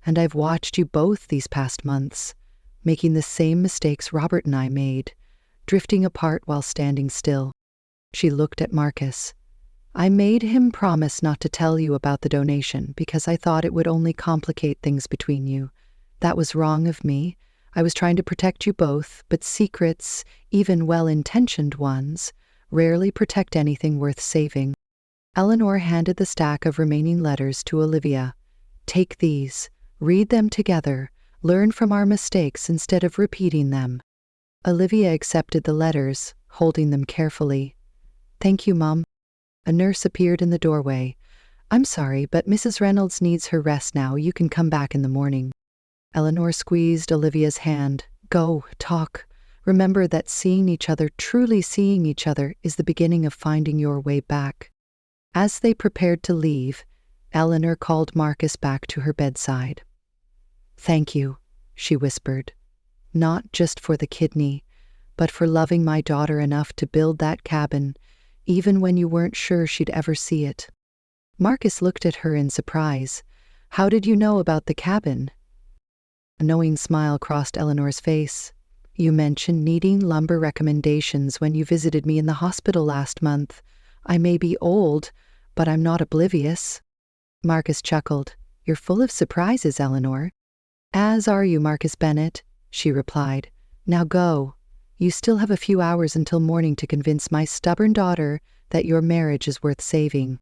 And I've watched you both these past months, making the same mistakes Robert and I made, drifting apart while standing still. She looked at Marcus. I made him promise not to tell you about the donation because I thought it would only complicate things between you. That was wrong of me. I was trying to protect you both, but secrets, even well-intentioned ones, rarely protect anything worth saving. Eleanor handed the stack of remaining letters to Olivia. Take these. Read them together. Learn from our mistakes instead of repeating them. Olivia accepted the letters, holding them carefully. Thank you, Mom. A nurse appeared in the doorway. I'm sorry, but Mrs. Reynolds needs her rest now. You can come back in the morning. Eleanor squeezed Olivia's hand. Go, talk. Remember that seeing each other, truly seeing each other, is the beginning of finding your way back. As they prepared to leave, Eleanor called Marcus back to her bedside. Thank you, she whispered. Not just for the kidney, but for loving my daughter enough to build that cabin, even when you weren't sure she'd ever see it. Marcus looked at her in surprise. How did you know about the cabin? A knowing smile crossed Eleanor's face. You mentioned needing lumber recommendations when you visited me in the hospital last month. I may be old, but I'm not oblivious. Marcus chuckled. You're full of surprises, Eleanor. As are you, Marcus Bennett, she replied. Now go. You still have a few hours until morning to convince my stubborn daughter that your marriage is worth saving.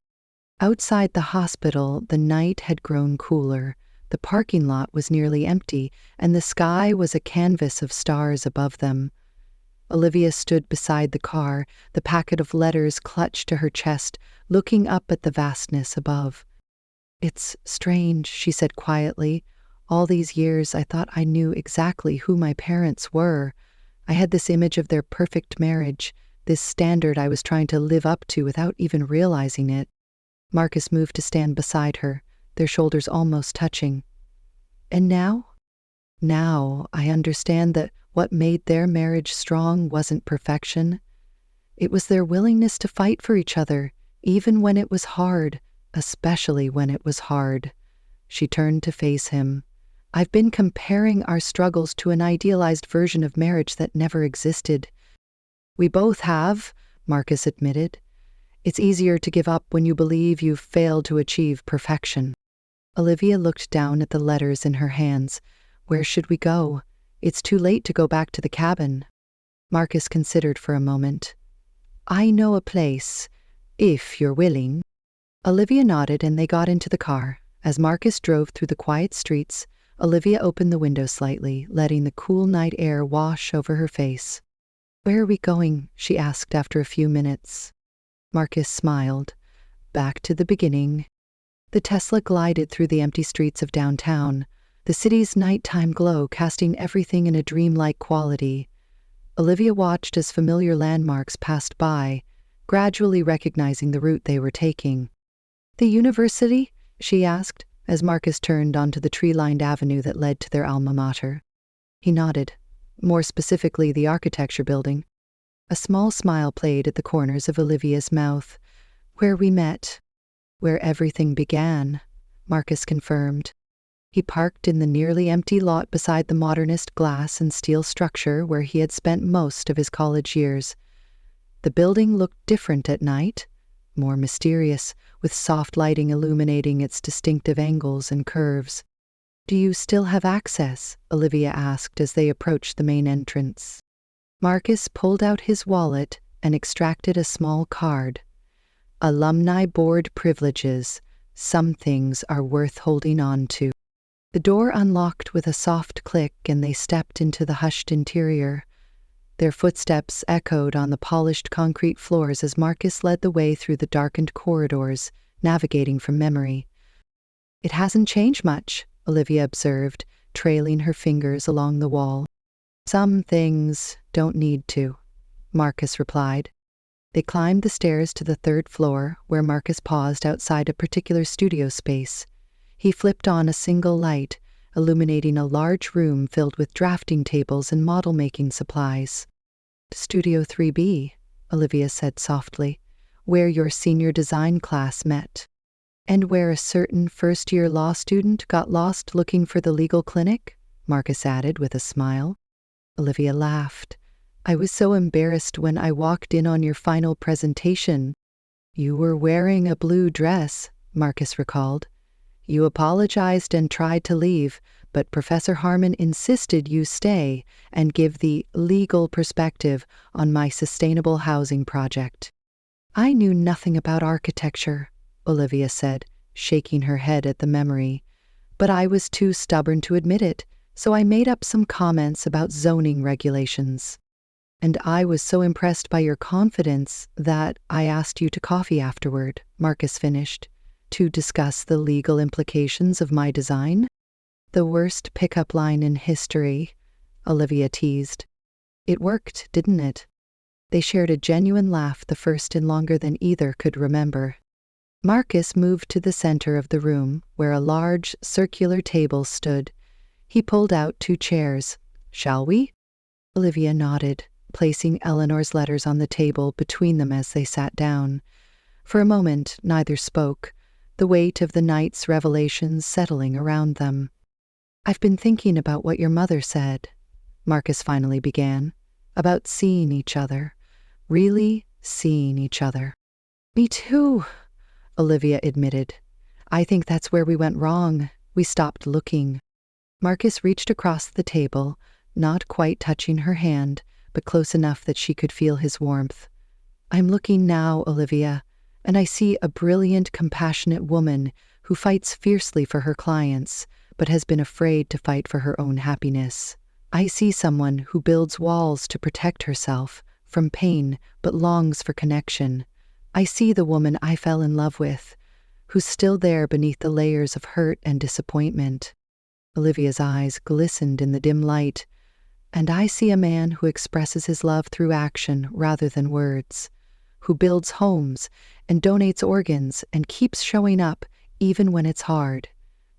Outside the hospital, the night had grown cooler. The parking lot was nearly empty, and the sky was a canvas of stars above them. Olivia stood beside the car, the packet of letters clutched to her chest, looking up at the vastness above. It's strange, she said quietly. All these years I thought I knew exactly who my parents were. I had this image of their perfect marriage, this standard I was trying to live up to without even realizing it. Marcus moved to stand beside her, their shoulders almost touching. And now? Now I understand that what made their marriage strong wasn't perfection. It was their willingness to fight for each other, even when it was hard, especially when it was hard. She turned to face him. I've been comparing our struggles to an idealized version of marriage that never existed. We both have, Marcus admitted. It's easier to give up when you believe you've failed to achieve perfection. Olivia looked down at the letters in her hands. Where should we go? It's too late to go back to the cabin. Marcus considered for a moment. I know a place, if you're willing. Olivia nodded and they got into the car. As Marcus drove through the quiet streets, Olivia opened the window slightly, letting the cool night air wash over her face. Where are we going? She asked after a few minutes. Marcus smiled. Back to the beginning. The Tesla glided through the empty streets of downtown, the city's nighttime glow casting everything in a dreamlike quality. Olivia watched as familiar landmarks passed by, gradually recognizing the route they were taking. The university? She asked, as Marcus turned onto the tree-lined avenue that led to their alma mater. He nodded, more specifically the architecture building. A small smile played at the corners of Olivia's mouth. Where we met. Where everything began, Marcus confirmed. He parked in the nearly empty lot beside the modernist glass and steel structure where he had spent most of his college years. The building looked different at night, more mysterious, with soft lighting illuminating its distinctive angles and curves. Do you still have access? Olivia asked as they approached the main entrance. Marcus pulled out his wallet and extracted a small card. Alumni Board Privileges, Some things are worth holding on to. The door unlocked with a soft click and they stepped into the hushed interior. Their footsteps echoed on the polished concrete floors as Marcus led the way through the darkened corridors, navigating from memory. "It hasn't changed much," Olivia observed, trailing her fingers along the wall. "Some things don't need to," Marcus replied. They climbed the stairs to the third floor, where Marcus paused outside a particular studio space. He flipped on a single light, illuminating a large room filled with drafting tables and model-making supplies. "Studio 3B, Olivia said softly, "where your senior design class met. And where a certain first-year law student got lost looking for the legal clinic," Marcus added with a smile. Olivia laughed. "I was so embarrassed when I walked in on your final presentation." "You were wearing a blue dress," Marcus recalled. "You apologized and tried to leave, but Professor Harmon insisted you stay and give the legal perspective on my sustainable housing project." "I knew nothing about architecture," Olivia said, shaking her head at the memory. "But I was too stubborn to admit it, so I made up some comments about zoning regulations. And I was so impressed by your confidence that I asked you to coffee afterward," Marcus finished, "to discuss the legal implications of my design." "The worst pickup line in history," Olivia teased. "It worked, didn't it?" They shared a genuine laugh, the first in longer than either could remember. Marcus moved to the center of the room, where a large, circular table stood. He pulled out 2 chairs. "Shall we?" Olivia nodded, placing Eleanor's letters on the table between them as they sat down. For a moment, neither spoke, the weight of the night's revelations settling around them. "I've been thinking about what your mother said," Marcus finally began, "about seeing each other, really seeing each other." "Me too," Olivia admitted. "I think that's where we went wrong. We stopped looking." Marcus reached across the table, not quite touching her hand, but close enough that she could feel his warmth. "I'm looking now, Olivia, and I see a brilliant, compassionate woman who fights fiercely for her clients, but has been afraid to fight for her own happiness. I see someone who builds walls to protect herself from pain, but longs for connection. I see the woman I fell in love with, who's still there beneath the layers of hurt and disappointment." Olivia's eyes glistened in the dim light. "And I see a man who expresses his love through action rather than words, who builds homes and donates organs and keeps showing up even when it's hard,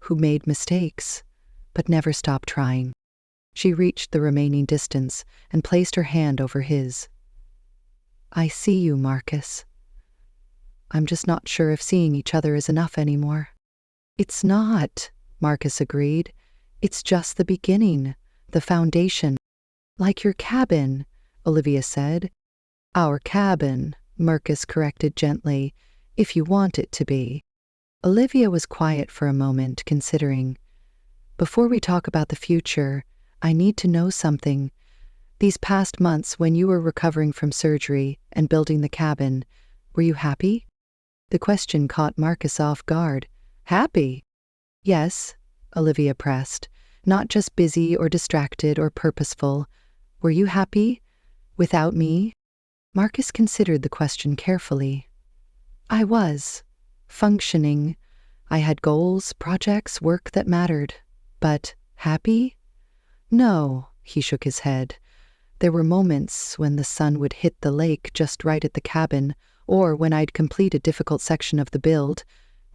who made mistakes, but never stopped trying." She reached the remaining distance and placed her hand over his. "I see you, Marcus. I'm just not sure if seeing each other is enough anymore." "It's not," Marcus agreed. "It's just the beginning, the foundation." "Like your cabin," Olivia said. "Our cabin," Marcus corrected gently, "if you want it to be." Olivia was quiet for a moment, considering. "Before we talk about the future, I need to know something. These past months, when you were recovering from surgery and building the cabin, were you happy?" The question caught Marcus off guard. "Happy?" "Yes," Olivia pressed. "Not just busy or distracted or purposeful. Were you happy? Without me?" Marcus considered the question carefully. "I was. Functioning. I had goals, projects, work that mattered. But happy? No," he shook his head. "There were moments when the sun would hit the lake just right at the cabin, or when I'd complete a difficult section of the build,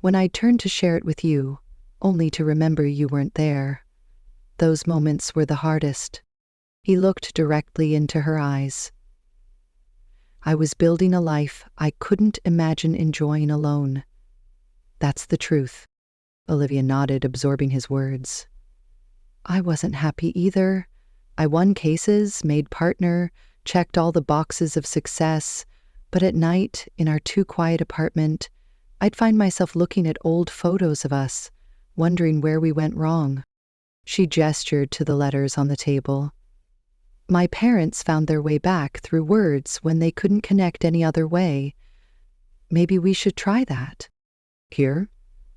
when I'd turn to share it with you, only to remember you weren't there. Those moments were the hardest." He looked directly into her eyes. "I was building a life I couldn't imagine enjoying alone." "That's the truth." Olivia nodded, absorbing his words. "I wasn't happy either. I won cases, made partner, checked all the boxes of success, but at night, in our too-quiet apartment, I'd find myself looking at old photos of us, wondering where we went wrong." She gestured to the letters on the table. "My parents found their way back through words when they couldn't connect any other way. Maybe we should try that." "Here?"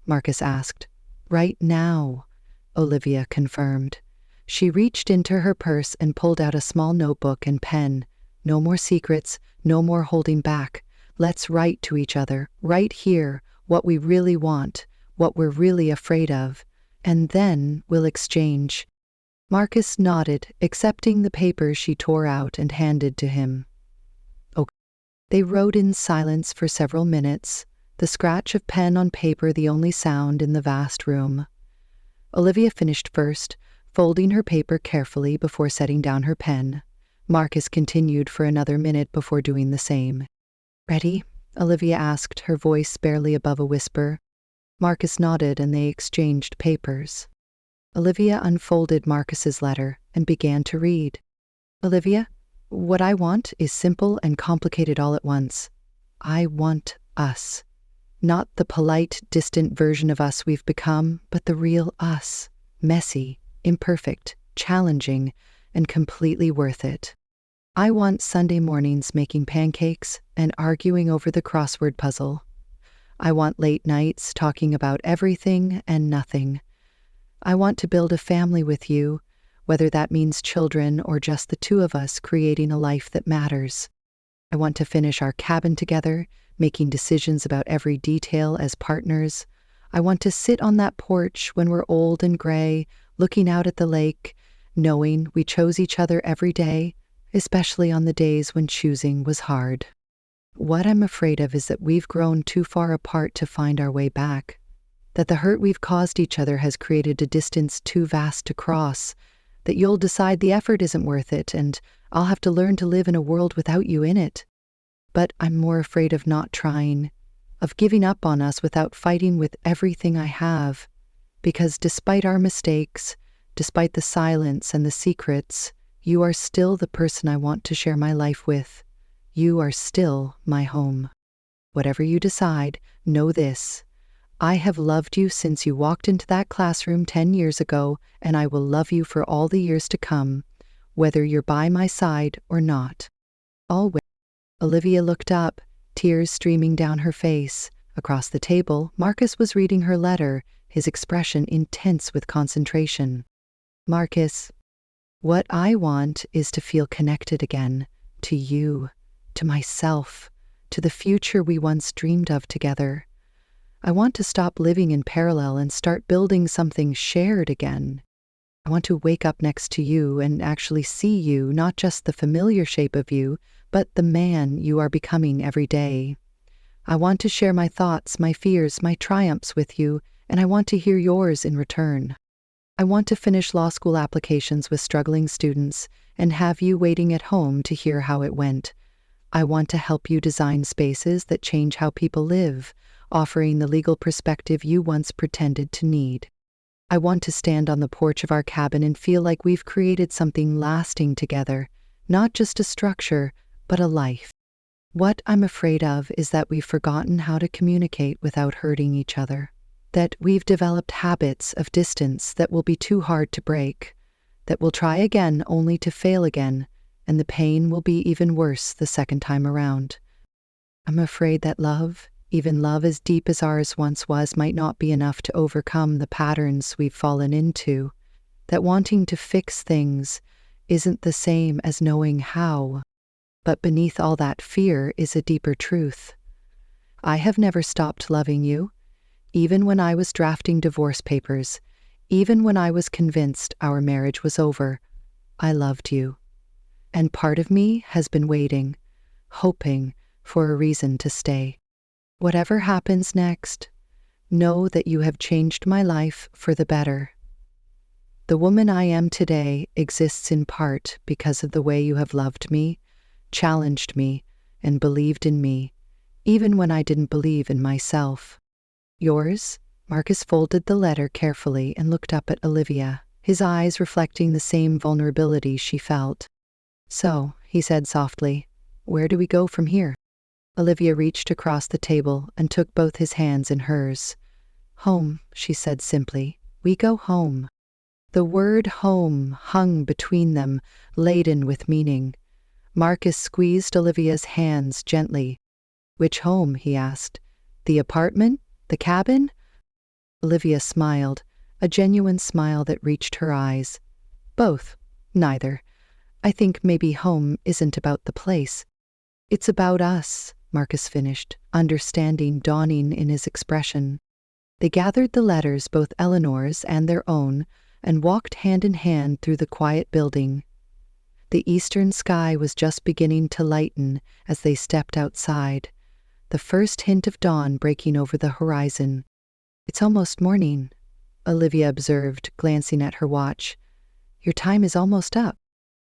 Marcus asked. Right now, Olivia confirmed. She reached into her purse and pulled out a small notebook and pen. No more secrets, no more holding back. Let's write to each other, right here, what we really want, what we're really afraid of, and then we'll exchange. Marcus nodded, accepting the paper she tore out and handed to him. Okay. They wrote in silence for several minutes, the scratch of pen on paper the only sound in the vast room. Olivia finished first, folding her paper carefully before setting down her pen. Marcus continued for another minute before doing the same. Ready? Olivia asked, her voice barely above a whisper. Marcus nodded and they exchanged papers. Olivia unfolded Marcus's letter and began to read. Olivia, what I want is simple and complicated all at once. I want us. Not the polite, distant version of us we've become, but the real us. Messy, imperfect, challenging, and completely worth it. I want Sunday mornings making pancakes and arguing over the crossword puzzle. I want late nights talking about everything and nothing. I want to build a family with you, whether that means children or just the two of us creating a life that matters. I want to finish our cabin together, making decisions about every detail as partners. I want to sit on that porch when we're old and gray, looking out at the lake, knowing we chose each other every day, especially on the days when choosing was hard. What I'm afraid of is that we've grown too far apart to find our way back, that the hurt we've caused each other has created a distance too vast to cross, that you'll decide the effort isn't worth it and I'll have to learn to live in a world without you in it. But I'm more afraid of not trying, of giving up on us without fighting with everything I have, because despite our mistakes, despite the silence and the secrets, you are still the person I want to share my life with. You are still my home. Whatever you decide, know this. I have loved you since you walked into that classroom 10 years ago, and I will love you for all the years to come, whether you're by my side or not. Always. Olivia looked up, tears streaming down her face. Across the table, Marcus was reading her letter, his expression intense with concentration. Marcus, what I want is to feel connected again, to you, to myself, to the future we once dreamed of together. I want to stop living in parallel and start building something shared again. I want to wake up next to you and actually see you, not just the familiar shape of you, but the man you are becoming every day. I want to share my thoughts, my fears, my triumphs with you, and I want to hear yours in return. I want to finish law school applications with struggling students and have you waiting at home to hear how it went. I want to help you design spaces that change how people live, offering the legal perspective you once pretended to need. I want to stand on the porch of our cabin and feel like we've created something lasting together, not just a structure, but a life. What I'm afraid of is that we've forgotten how to communicate without hurting each other, that we've developed habits of distance that will be too hard to break, that we'll try again only to fail again, and the pain will be even worse the second time around. I'm afraid that love, even love as deep as ours once was, might not be enough to overcome the patterns we've fallen into, that wanting to fix things isn't the same as knowing how. But beneath all that fear is a deeper truth. I have never stopped loving you, even when I was drafting divorce papers, even when I was convinced our marriage was over. I loved you. And part of me has been waiting, hoping for a reason to stay. Whatever happens next, know that you have changed my life for the better. The woman I am today exists in part because of the way you have loved me, challenged me, and believed in me, even when I didn't believe in myself. Yours? Marcus folded the letter carefully and looked up at Olivia, his eyes reflecting the same vulnerability she felt. So, he said softly, where do we go from here? Olivia reached across the table and took both his hands in hers. Home, she said simply. We go home. The word home hung between them, laden with meaning. Marcus squeezed Olivia's hands gently. Which home? He asked. The apartment? The cabin? Olivia smiled, a genuine smile that reached her eyes. Both. Neither. I think maybe home isn't about the place. It's about us, Marcus finished, understanding dawning in his expression. They gathered the letters, both Eleanor's and their own, and walked hand in hand through the quiet building. The eastern sky was just beginning to lighten as they stepped outside, the first hint of dawn breaking over the horizon. "It's almost morning," Olivia observed, glancing at her watch. "Your time is almost up."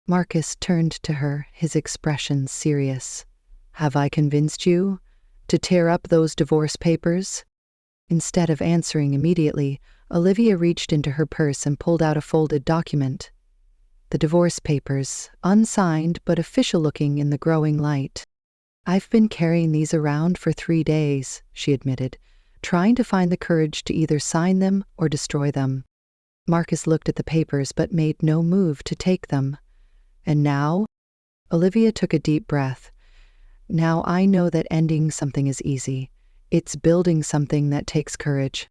Marcus turned to her, his expression serious. "Have I convinced you? To tear up those divorce papers?" Instead of answering immediately, Olivia reached into her purse and pulled out a folded document. The divorce papers, unsigned but official-looking in the growing light. "I've been carrying these around for 3 days," she admitted, trying to find the courage to either sign them or destroy them. Marcus looked at the papers but made no move to take them. "And now?" Olivia took a deep breath. "Now I know that ending something is easy. It's building something that takes courage."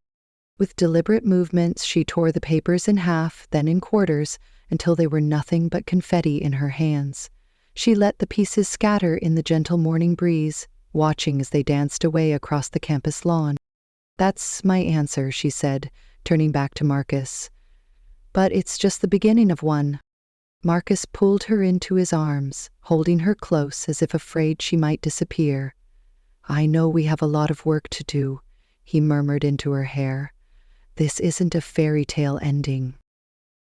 With deliberate movements, she tore the papers in half, then in quarters, until they were nothing but confetti in her hands. She let the pieces scatter in the gentle morning breeze, watching as they danced away across the campus lawn. "That's my answer," she said, turning back to Marcus. "But it's just the beginning of one." Marcus pulled her into his arms, holding her close as if afraid she might disappear. "I know we have a lot of work to do," he murmured into her hair. "This isn't a fairy tale ending."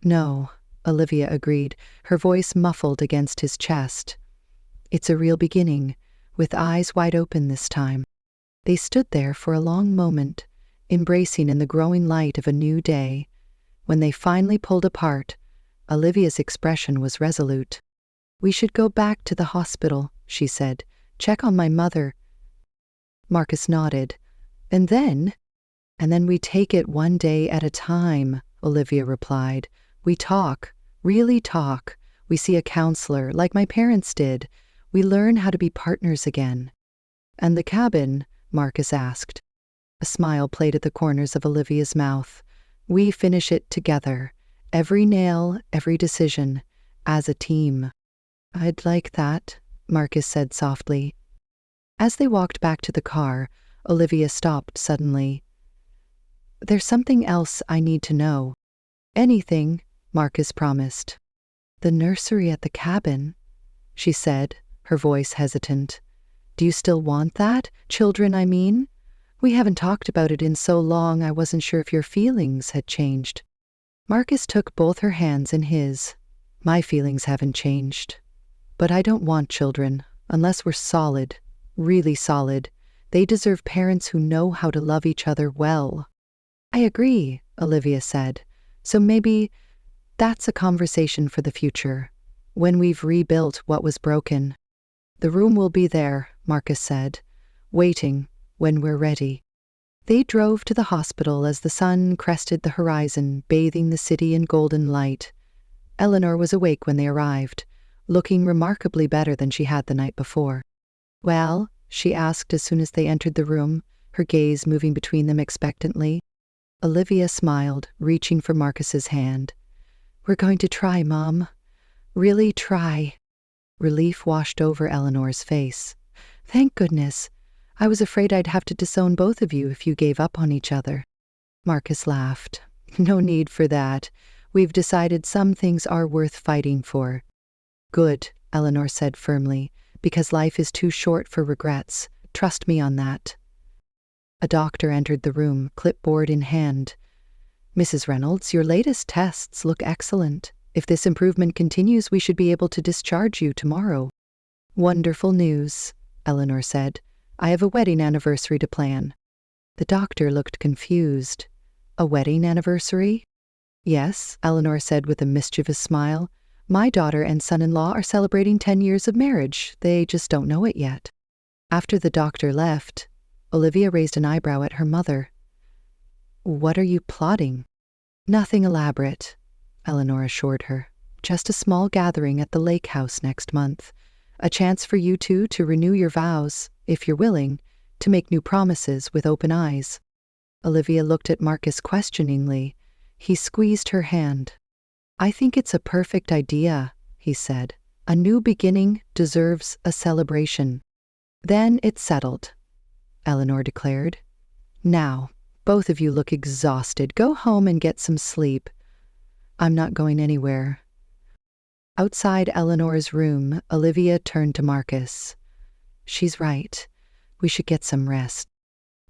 "No," Olivia agreed, her voice muffled against his chest. "It's a real beginning, with eyes wide open this time." They stood there for a long moment, embracing in the growing light of a new day. When they finally pulled apart, Olivia's expression was resolute. "We should go back to the hospital," she said. "Check on my mother." Marcus nodded. "And then?" "And then we take it one day at a time," Olivia replied. "We talk, really talk. We see a counselor, like my parents did. We learn how to be partners again." "And the cabin?" Marcus asked. A smile played at the corners of Olivia's mouth. "We finish it together. Every nail, every decision. As a team." "I'd like that," Marcus said softly. As they walked back to the car, Olivia stopped suddenly. "There's something else I need to know." "Anything," Marcus promised. "The nursery at the cabin," she said, her voice hesitant. "Do you still want that? Children, I mean? We haven't talked about it in so long I wasn't sure if your feelings had changed." Marcus took both her hands in his. "My feelings haven't changed. But I don't want children, unless we're solid, really solid. They deserve parents who know how to love each other well." "I agree," Olivia said. "So maybe that's a conversation for the future, when we've rebuilt what was broken." "The room will be there," Marcus said, "waiting when we're ready." They drove to the hospital as the sun crested the horizon, bathing the city in golden light. Eleanor was awake when they arrived, looking remarkably better than she had the night before. "Well?" she asked as soon as they entered the room, her gaze moving between them expectantly. Olivia smiled, reaching for Marcus's hand. "We're going to try, Mom. Really try." Relief washed over Eleanor's face. "Thank goodness. I was afraid I'd have to disown both of you if you gave up on each other." Marcus laughed. "No need for that. We've decided some things are worth fighting for." "Good," Eleanor said firmly, "because life is too short for regrets. Trust me on that." A doctor entered the room, clipboard in hand. "Mrs. Reynolds, your latest tests look excellent. If this improvement continues, we should be able to discharge you tomorrow." "Wonderful news," Eleanor said. "I have a wedding anniversary to plan." The doctor looked confused. "A wedding anniversary?" "Yes," Eleanor said with a mischievous smile. "My daughter and son-in-law are celebrating 10 years of marriage. They just don't know it yet." After the doctor left, Olivia raised an eyebrow at her mother. "What are you plotting?" "Nothing elaborate," Eleanor assured her. "Just a small gathering at the lake house next month. A chance for you two to renew your vows, if you're willing, to make new promises with open eyes." Olivia looked at Marcus questioningly. He squeezed her hand. "I think it's a perfect idea," he said. "A new beginning deserves a celebration." "Then it's settled," Eleanor declared. "Now, both of you look exhausted. Go home and get some sleep." "I'm not going anywhere." Outside Eleanor's room, Olivia turned to Marcus. "She's right. We should get some rest."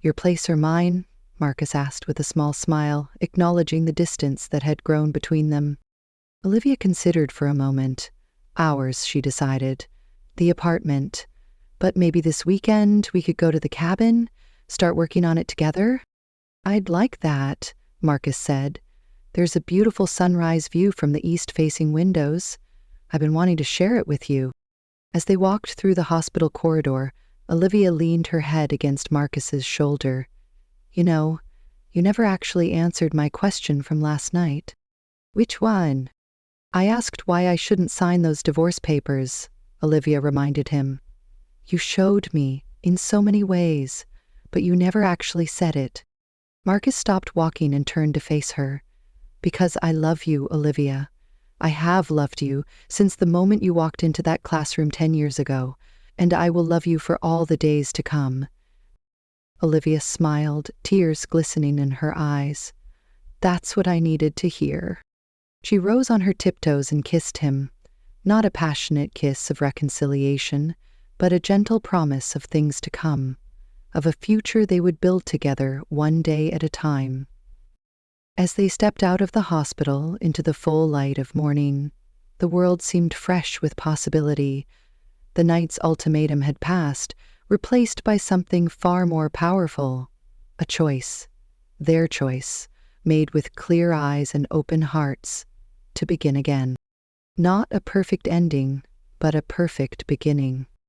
"Your place or mine?" Marcus asked with a small smile, acknowledging the distance that had grown between them. Olivia considered for a moment. Ours, she decided. The apartment. But maybe this weekend we could go to the cabin, start working on it together? "I'd like that," Marcus said. "There's a beautiful sunrise view from the east-facing windows. I've been wanting to share it with you." As they walked through the hospital corridor, Olivia leaned her head against Marcus's shoulder. "You know, you never actually answered my question from last night." "Which one?" "I asked why I shouldn't sign those divorce papers," Olivia reminded him. "You showed me, in so many ways, but you never actually said it." Marcus stopped walking and turned to face her. "Because I love you, Olivia. I have loved you since the moment you walked into that classroom 10 years ago, and I will love you for all the days to come." Olivia smiled, tears glistening in her eyes. "That's what I needed to hear." She rose on her tiptoes and kissed him. Not a passionate kiss of reconciliation, but a gentle promise of things to come, of a future they would build together one day at a time. As they stepped out of the hospital into the full light of morning, the world seemed fresh with possibility. The night's ultimatum had passed, replaced by something far more powerful. A choice. Their choice, made with clear eyes and open hearts, to begin again. Not a perfect ending, but a perfect beginning.